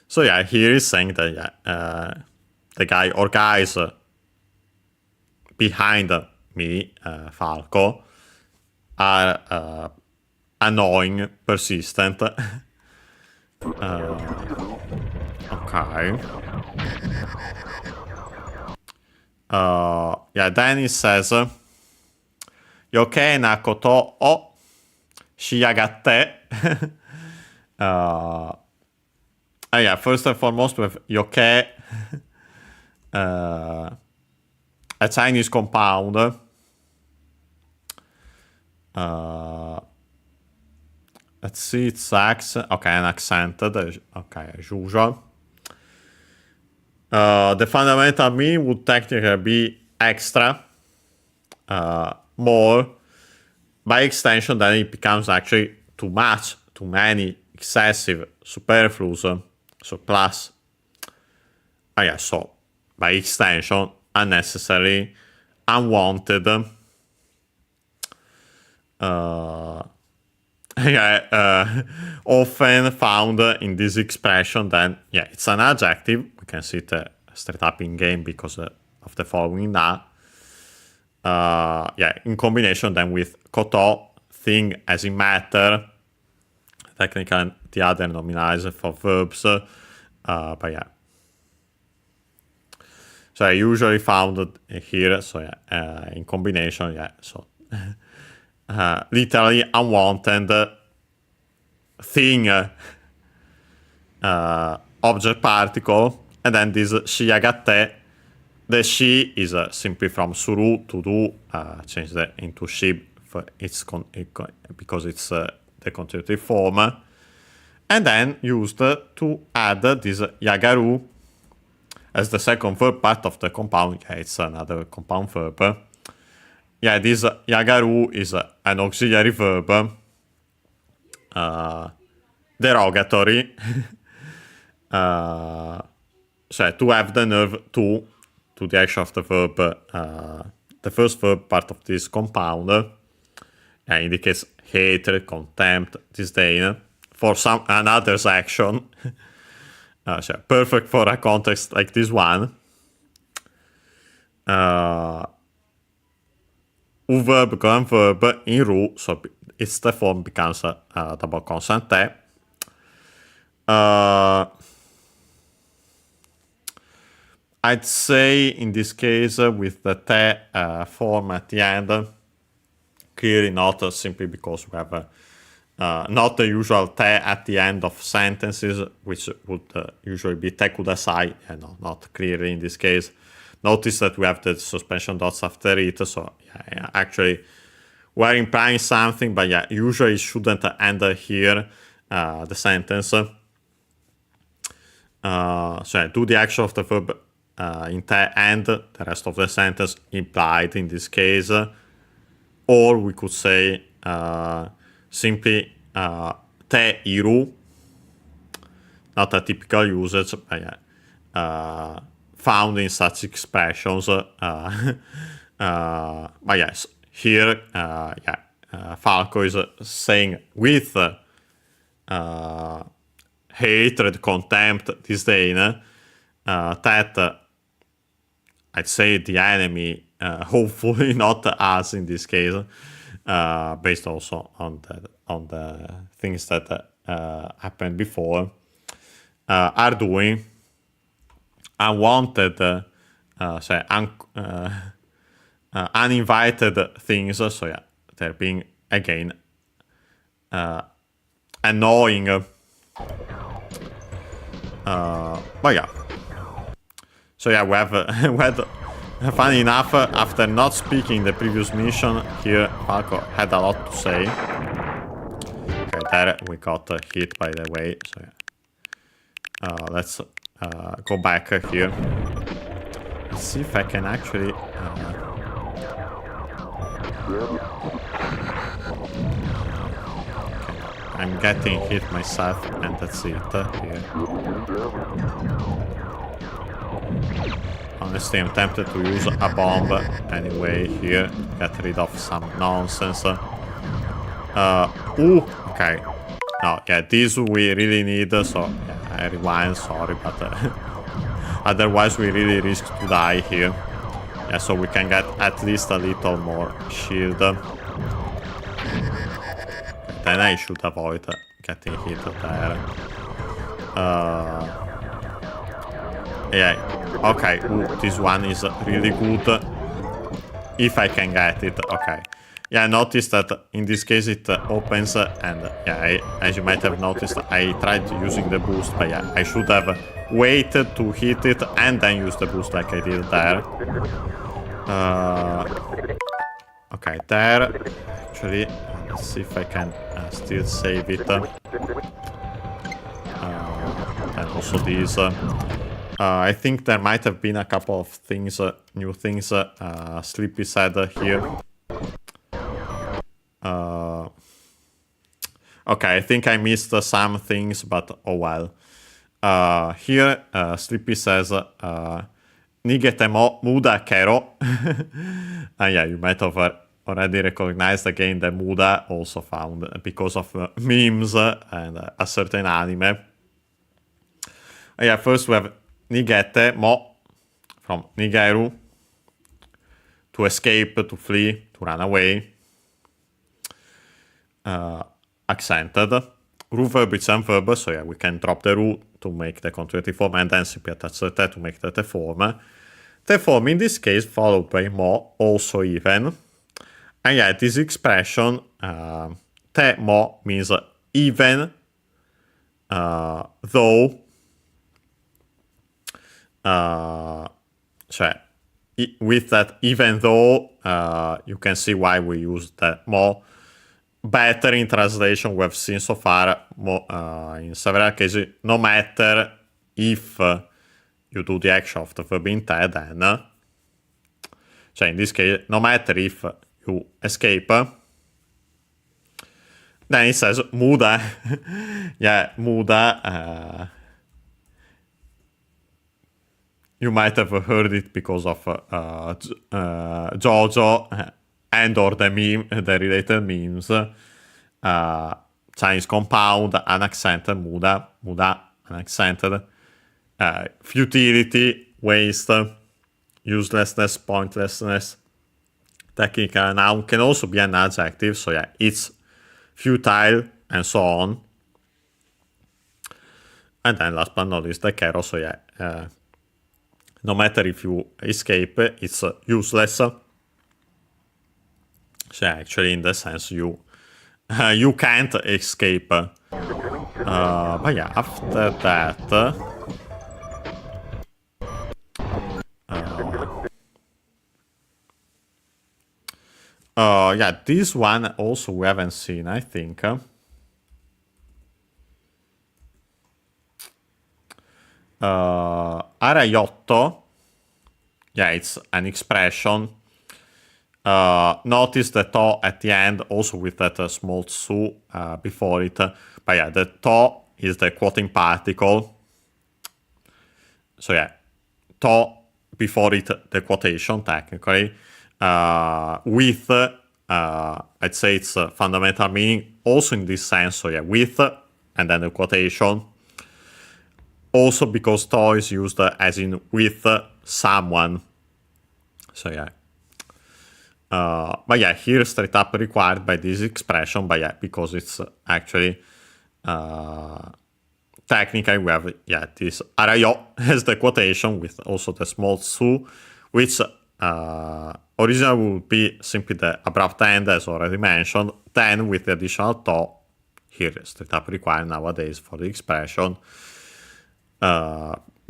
So yeah, here is saying that yeah, the guy or guys behind me, Falco, are annoying, persistent. Okay. Yeah, then it says Yoke na koto o shiyagatte. Yeah, first and foremost we have yoke, a Chinese compound. Let's see, it's accent. Okay, an accented. Okay, as usual. The fundamental meaning would technically be extra, more, by extension, then it becomes actually too much, too many, excessive, superfluous, so plus. Yeah, so by extension, unnecessary, unwanted. Often found in this expression, then yeah, it's an adjective. We can see it straight up in game because of the following now. Yeah, in combination then with koto, thing as in matter, technically the other nominalizer for verbs, but yeah. So I usually found here, so yeah, in combination, yeah, so literally unwanted thing, object particle, and then this shiyagate. The she is simply from suru to do, change that into she for because it's the continuative form, and then used to add this yagaru as the second verb part of the compound. Yeah, it's another compound verb. Yeah, this yagaru is an auxiliary verb, derogatory. So to have the nerve to the action of the verb, the first verb part of this compound, indicates hatred, contempt, disdain for some another's action. So perfect for a context like this one. U-verb, con verb in ru, so its the form becomes a double consonant te. I'd say in this case with the te form at the end, clearly not simply because we have not the usual te at the end of sentences, which would usually be te kudasai, no, not clearly in this case. Notice that we have the suspension dots after it, so yeah, actually we're implying something, but yeah, usually it shouldn't end here, the sentence. So yeah, do the action of the verb in te and the rest of the sentence implied in this case, or we could say simply te iru, not a typical usage, but yeah, found in such expressions. But yes, here, Falco is saying with hatred, contempt, disdain, that I'd say the enemy, hopefully not us in this case, based also on the things that happened before, are doing unwanted, uninvited things. So yeah, they're being again annoying. But yeah. So yeah, we had, funny enough, after not speaking the previous mission, here Falco had a lot to say. Okay, there we got hit by the way, so yeah. Let's go back here. Let's see if I can actually... I'm getting hit myself, and that's it here. Honestly, I'm tempted to use a bomb anyway here to get rid of some nonsense. Ooh, okay. No, yeah, this we really need, so yeah, I rewind, sorry, but otherwise we really risk to die here. Yeah, so we can get at least a little more shield. Then I should avoid getting hit there. Yeah, okay, ooh, this one is really good. If I can get it, okay. Yeah, notice that in this case it opens, and yeah, as you might have noticed, I tried using the boost, but yeah, I should have waited to hit it and then use the boost like I did there. Okay, there. Actually, let's see if I can still save it. And also these. I think there might have been a couple of things, new things, Sleepy said here. Okay, I think I missed some things, but oh well. Here, Sleepy says, Nigetemo Muda Kero. Yeah, you might have already recognized again the Muda, also found because of memes and a certain anime. Yeah, first we have Nigete Mo from Nigeru, to escape, to flee, to run away. Accented. Ru verb is some verb, so yeah, we can drop the ru to make the continuative form and then simply attach the te to make the te form. Te form in this case followed by mo, also even. And yeah, this expression, te mo means even, though. So with that, even though, you can see why we use the mo. Better in translation we have seen so far, in several cases, no matter if you do the action of the verb in te, then, so in this case, no matter if you escape, then it says muda. Yeah, muda. You might have heard it because of JoJo and or the meme, the related memes. Chinese compound, unaccented, muda, unaccented. Futility, waste, uselessness, pointlessness. Technical noun can also be an adjective, so yeah, it's futile and so on. And then last but not least, the kero, so yeah, no matter if you escape, it's useless. So actually, in the sense, you can't escape. But yeah, after that, yeah, this one also we haven't seen, I think. Araiotto, yeah, it's an expression. Notice the to at the end, also with that small su before it. But yeah, the to is the quoting particle. So yeah, to before it, the quotation technically. With, I'd say its fundamental meaning also in this sense. So yeah, with and then the quotation. Also because to is used as in with someone. So yeah. But yeah, here straight up required by this expression, but yeah, because it's actually technically we have, yeah, this arayo as the quotation with also the small su, which originally would be simply the abrupt end as already mentioned, then with the additional to, here straight up required nowadays for the expression,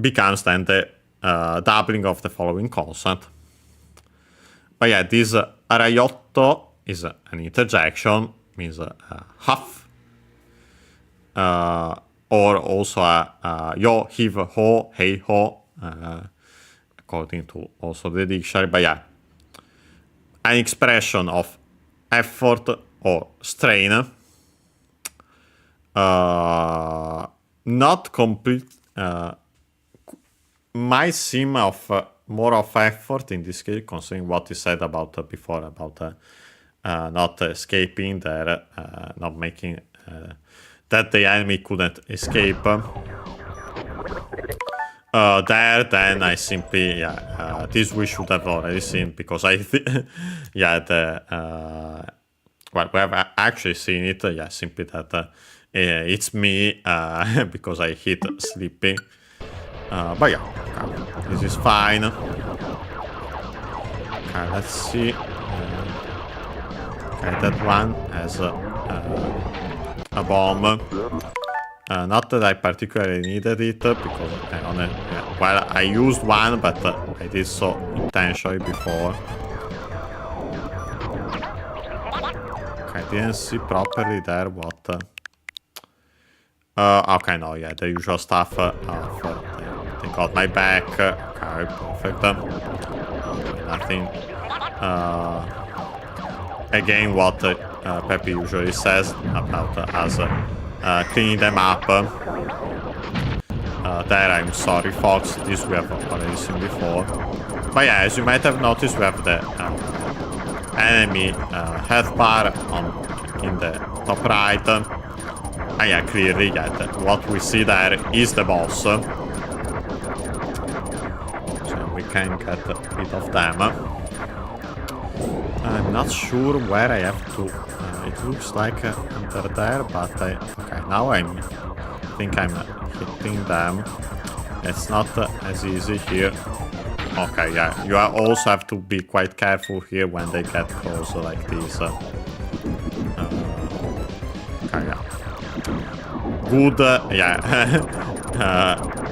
becomes then the doubling of the following consonant. But yeah, this araiotto is an interjection, means half, or also yo, hiv, ho, hey, ho, according to also the dictionary. But yeah, an expression of effort or strain, not complete, might seem of more of effort in this case, considering what you said about before about not escaping there, not making that the enemy couldn't escape. There, then I simply, yeah, this we should have already seen because I think, yeah, the well, we have actually seen it, yeah, simply that it's me because I hit sleepy. But yeah, okay, this is fine. Okay, let's see. Okay, that one has a bomb. Not that I particularly needed it, because well, I used one, but I did so intentionally before. Okay, I didn't see properly there what... okay, no, yeah, the usual stuff. They got my back. Okay, perfect. Nothing again what Pepe usually says about us cleaning them up. There, I'm sorry, Fox. This we have already seen before. But yeah, as you might have noticed, we have the enemy health bar in the top right. And yeah, clearly, yeah, what we see there is the boss. So we can get rid of them. I'm not sure where I have to. It looks like under there, but okay, now I think I'm hitting them. It's not as easy here. Okay, yeah, you also have to be quite careful here when they get close like this. Okay, yeah. Good, yeah.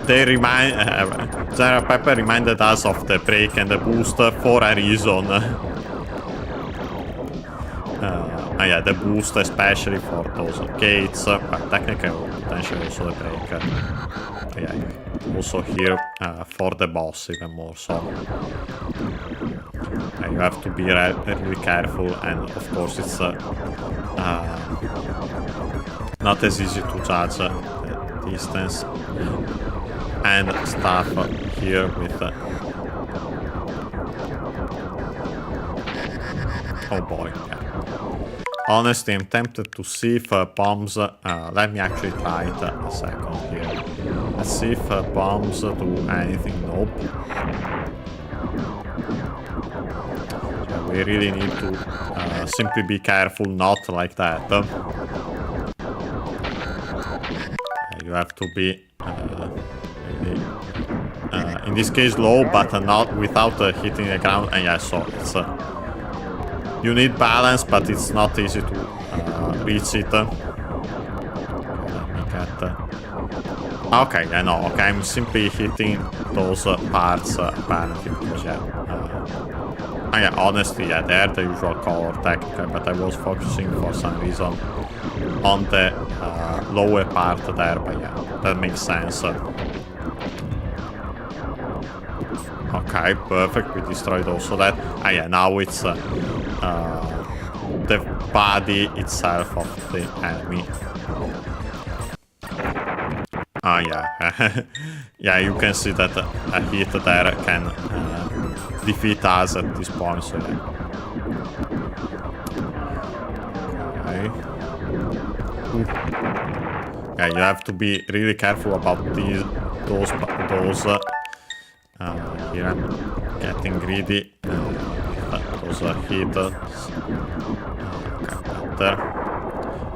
They remind General Pepper reminded us of the brake and the boost for a reason. Yeah, the boost especially for those gates, but technically potentially also the brake. Yeah, also here for the boss even more so. You have to be really careful, and of course it's not as easy to judge the distance and stuff here with oh boy, yeah. Honestly, I'm tempted to see if bombs... let me actually try it a second here. Let's see if bombs do anything. Nope. So we really need to simply be careful, not like that. You have to be... really, in this case low, but not without hitting the ground. And yeah, so it's... you need balance, but it's not easy to reach it. Let me get... okay, yeah, no, okay, I'm simply hitting those parts, apparently, because, yeah... yeah, honestly, yeah, they're the usual color technical, but I was focusing for some reason on the lower part there, but yeah, that makes sense. Okay, perfect, we destroyed also that. Yeah, now it's the body itself of the enemy. Yeah. Yeah, you can see that a hit there can defeat us at this point, so yeah. Okay. Yeah, you have to be really careful about those here I'm getting greedy those hits.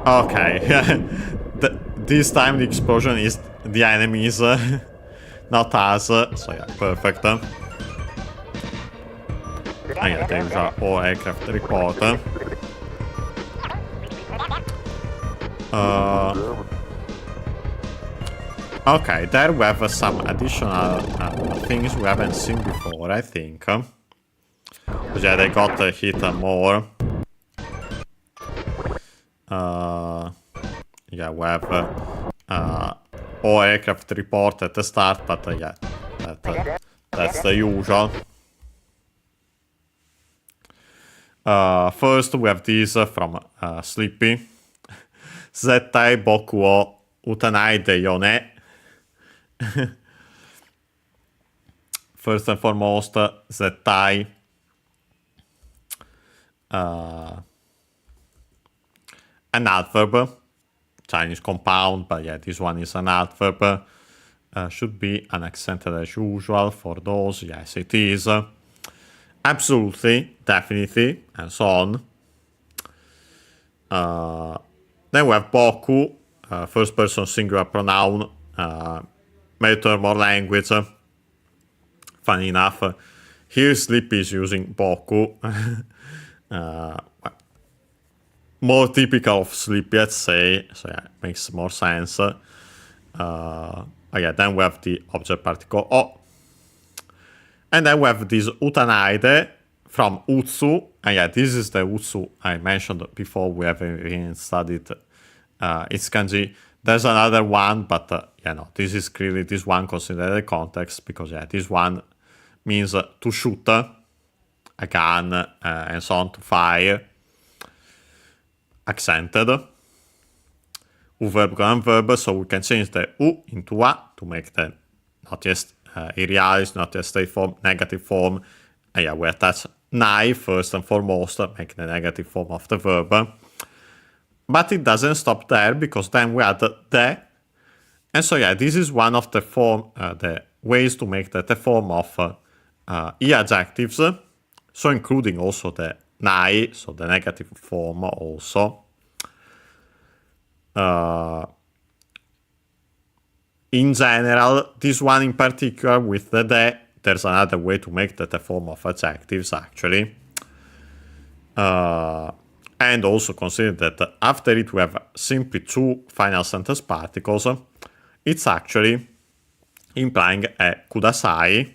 Okay, this time the explosion is the enemies, not us, so yeah, perfect. Yeah, there is our aircraft report. Okay, there we have some additional things we haven't seen before, I think. Because yeah, they got hit more. Yeah, we have all aircraft report at the start, but yeah, that's the usual. First, we have these from Sleepy. Zettai boku wo utanai de yone. First and foremost, Zettai. An adverb. Chinese compound, but yeah, this one is an adverb. Should be unaccented as usual for those. Yes, it is. Absolutely, definitely, and so on. Then we have boku, first person singular pronoun, METEOR more language. Funny enough, here Sleepy is using boku. More typical of Sleepy, let's say, so yeah, it makes more sense. Yeah, then we have the object particle o. And then we have this utanaide from utsu. And yeah, this is the utsu I mentioned before. We haven't studied its kanji. There's another one, but yeah, no, this is clearly this one considered the context, because yeah, this one means to shoot a gun and so on, to fire. accented. U verb colon verb, so we can change the U into A to make the not just irrealis, not just straight form, negative form. And yeah, we attach nai first and foremost, make the negative form of the verb. But it doesn't stop there, because then we add the. And so yeah, this is one of the ways to make the form of E adjectives, so including also the nai, so the negative form also. In general, this one in particular with the, there's another way to make the form of adjectives actually. And also consider that after it we have simply two final sentence particles. It's actually implying a kudasai.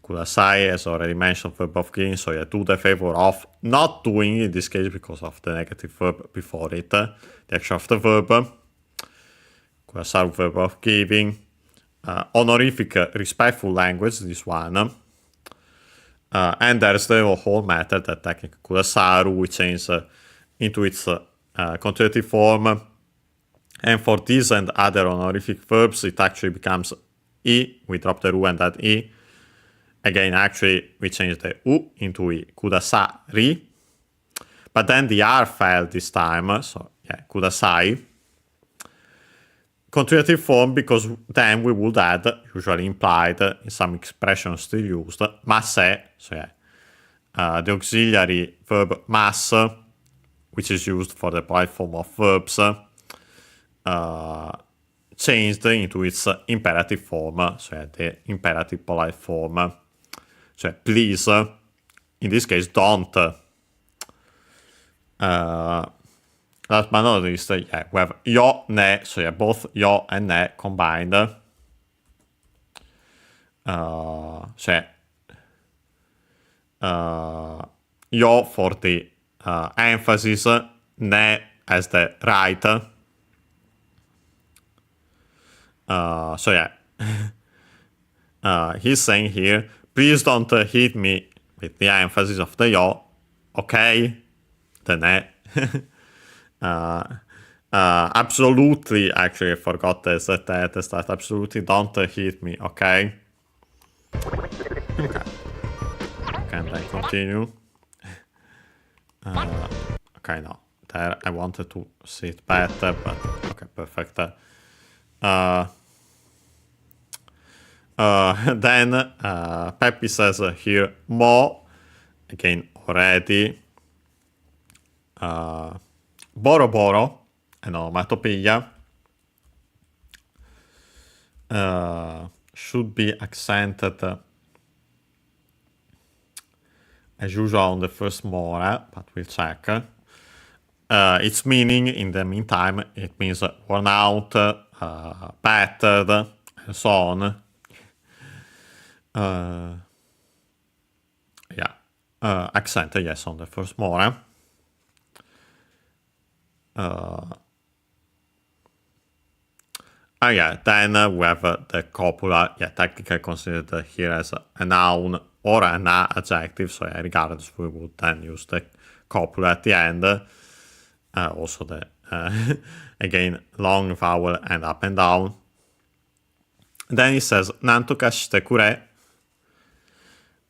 Kudasai, as already mentioned, verb of giving, so you do the favor of not doing in this case because of the negative verb before it, the action of the verb. Kudasai, verb of giving. Honorific, respectful language, this one. And there's the whole matter that technically kudasaru we change into its continuative form. And for this and other honorific verbs, it actually becomes E. We drop the ru and add E. Again, actually, we change the U into E. Kudasari. But then the R fell this time. So, yeah, kudasai. Continuative form, because then we would add, usually implied in some expressions still used, masse. So, yeah, the auxiliary verb mass, which is used for the polite form of verbs, changed into its imperative form, so yeah, the imperative polite form. So please, in this case, don't. Last but not least, yeah, we have yo, ne, so yeah, both yo and ne combined. So yeah, yo for the emphasis, ne as the right. So yeah, he's saying here, please don't hit me with the emphasis of the yo, okay? The ne. Absolutely, actually, I forgot this at the start. Absolutely don't hit me, okay? Okay. Can I continue? Okay, no. There, I wanted to see it better, but okay, perfect. Then Peppy says here mo, again already. Boro boro, an onomatopoeia, should be accented as usual on the first more, but we'll check. Its meaning in the meantime, it means worn out, battered, and so on. Yeah, accented, yes, on the first more. Yeah, then we have the copula, yeah, technically considered here as a noun or an adjective, so yeah, regardless, we would then use the copula at the end. Also the, again, long vowel and up and down. Then he says, nantoka shitekure.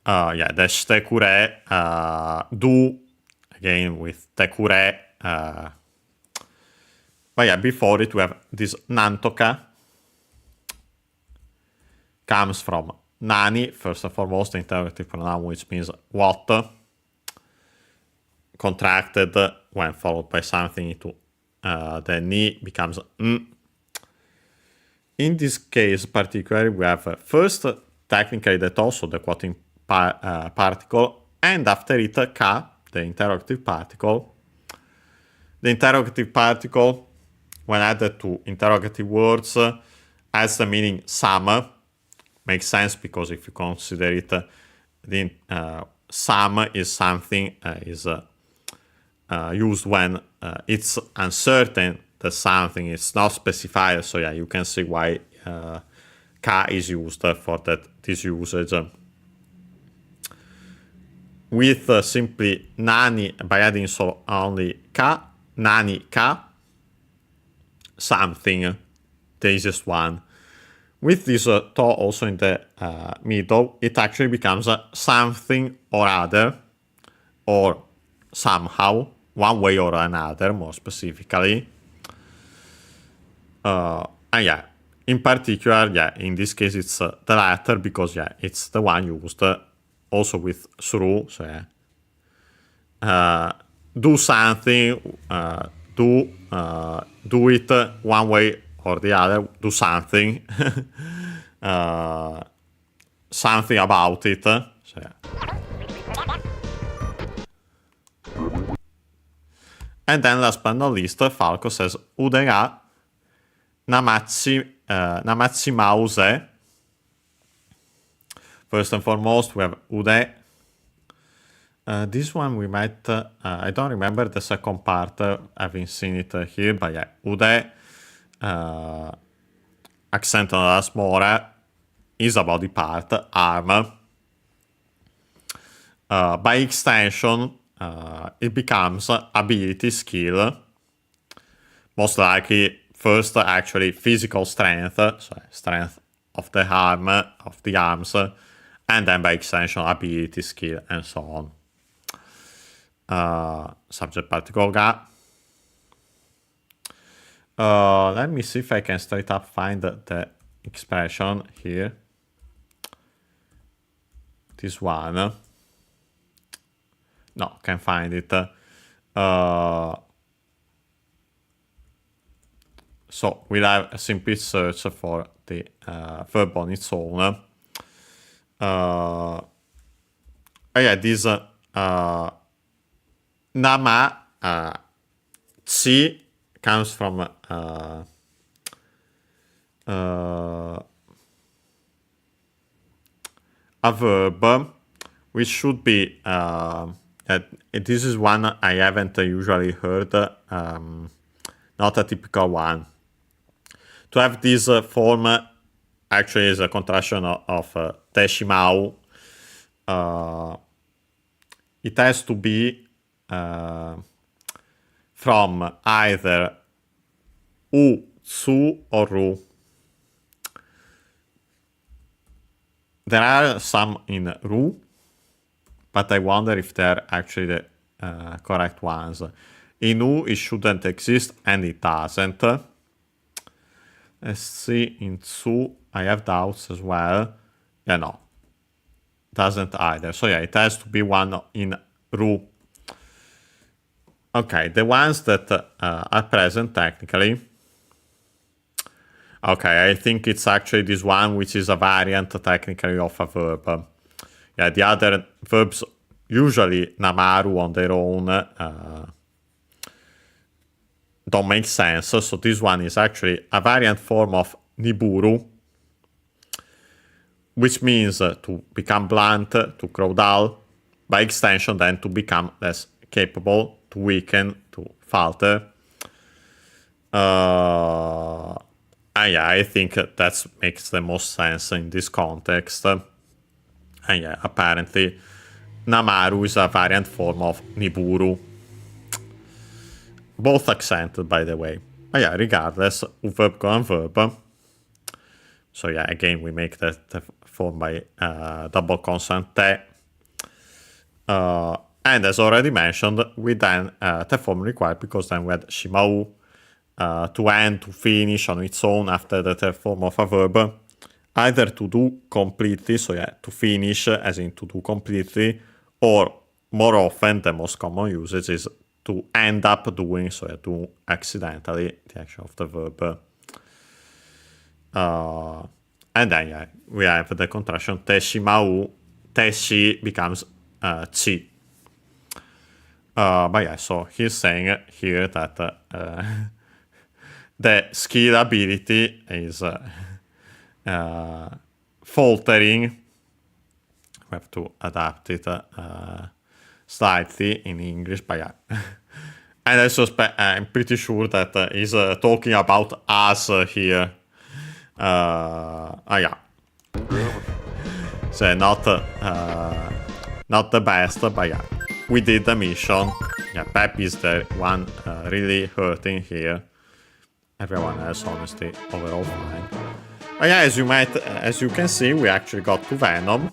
Yeah, the shitekure, do, again, with tekure. But yeah, before it we have this nantoka. Comes from nani, first and foremost, the interrogative pronoun, which means what. Contracted when followed by something into the ni becomes n. In this case particularly, we have first technically that also the quoting particle, and after it ka, the interrogative particle. The interrogative particle, when added to interrogative words, has the meaning some. Makes sense because if you consider it, the some is something is used when it's uncertain that something is not specified. So yeah, you can see why ka is used for this usage. with simply nani by adding solo only ka, nani ka, something, the easiest one. With this to also in the middle, it actually becomes something or other, or somehow, one way or another, more specifically. And yeah, in particular, yeah, in this case it's the latter, because yeah, it's the one used also with through. So yeah, do something, do it one way or the other, do something, something about it. So yeah. And then last but not least, Falco says udega namatsi mause. First and foremost, we have ude. This one we might, I don't remember the second part, having seen it here, but yeah, ude, accent on the last more, is a body part, arm. By extension, it becomes ability, skill, most likely first actually physical strength, so strength of the arm, of the arms, and then by extension ability, skill, and so on. Subject particle ga. Let me see if I can straight up find the expression here. This one. No, can't find it. So we'll have a simple search for the verb on its own. Yeah, this nama chi comes from a verb which should be this is one I haven't usually heard, not a typical one. To have this form actually is a contraction of teshimau. It has to be from either u, su, or ru. There are some in ru, but I wonder if they're actually the correct ones. In u, it shouldn't exist, and it doesn't. Let's see, in su, I have doubts as well. Yeah, no, doesn't either. So yeah, it has to be one in ru. Okay, the ones that are present technically. Okay, I think it's actually this one, which is a variant technically of a verb. Yeah, the other verbs, usually namaru on their own, don't make sense. So this one is actually a variant form of niburu, which means to become blunt, to grow dull, by extension then to become less capable, to weaken, to falter. Yeah, I think that makes the most sense in this context. And yeah, apparently namaru is a variant form of niburu. Both accented, by the way. But yeah, regardless, verb colon verb. So yeah, again, we make the form by double consonant te. And as already mentioned, we then the form required, because then we had shimau, to end, to finish on its own after the third form of a verb. Either to do completely, so yeah, to finish, as in to do completely, or more often, the most common usage is to end up doing, so yeah, do accidentally the action of the verb. And then yeah, we have the contraction teshimau, teshi becomes chi. But yeah, so he's saying here that the skill ability is faltering. We have to adapt it slightly in English, but yeah. And I suspect, I'm pretty sure that he's talking about us here. Yeah. So not Not the best, but yeah, we did the mission. Yeah, Pep is the one really hurting here. Everyone else, honestly, overall fine. Oh yeah, as you can see, we actually got to Venom.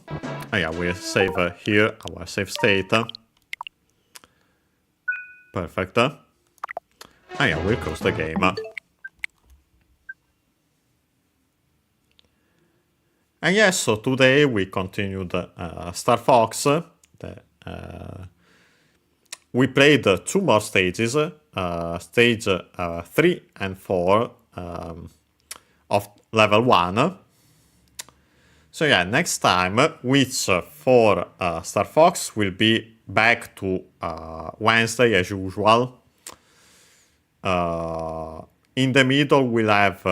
Oh yeah, we'll save here our save state. Perfect. Oh yeah, we'll close the game. And yes, so today we continued Star Fox. We played 2 more stages, stage 3 and 4 of level 1. So yeah, next time, which for Star Fox will be back to Wednesday as usual. In the middle, we'll have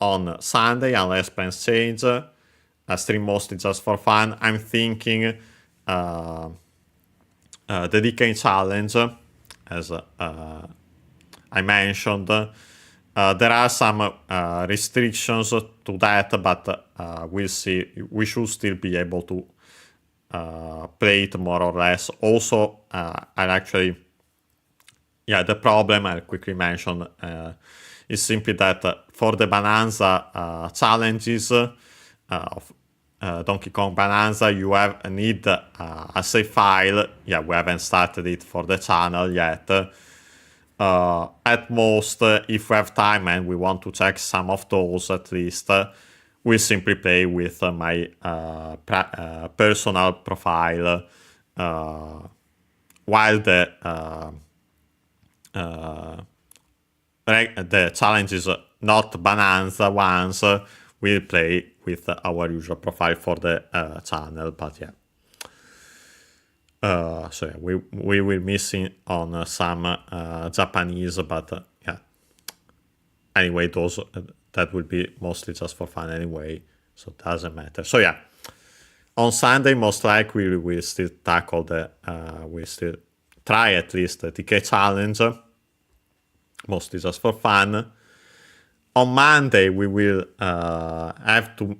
on Sunday, unless plans change, a stream mostly just for fun. I'm thinking the DK challenge, as I mentioned. There are some restrictions to that, but we'll see. We should still be able to play it more or less. Also, I'll actually... Yeah, the problem I'll quickly mention is simply that for the Bonanza challenges of Donkey Kong Bonanza, you need a save file. Yeah, we haven't started it for the channel yet. At most, if we have time and we want to check some of those at least, we'll simply play with my personal profile, while the challenges, not Bonanza ones, we'll play with our usual profile for the channel, but yeah. So yeah, we will missing on some Japanese, but yeah. Anyway, those that will be mostly just for fun anyway, so it doesn't matter. So yeah, on Sunday most likely we'll still tackle we'll still try at least the TK challenge, mostly just for fun. On Monday we will have to.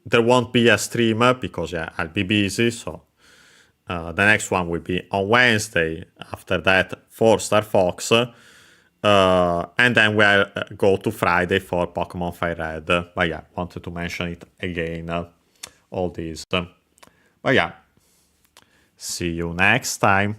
There won't be a streamer because yeah, I'll be busy, so. The next one will be on Wednesday, after that for Star Fox, and then we'll go to Friday for Pokemon Fire Red. But yeah, wanted to mention it again, all these. But yeah, see you next time.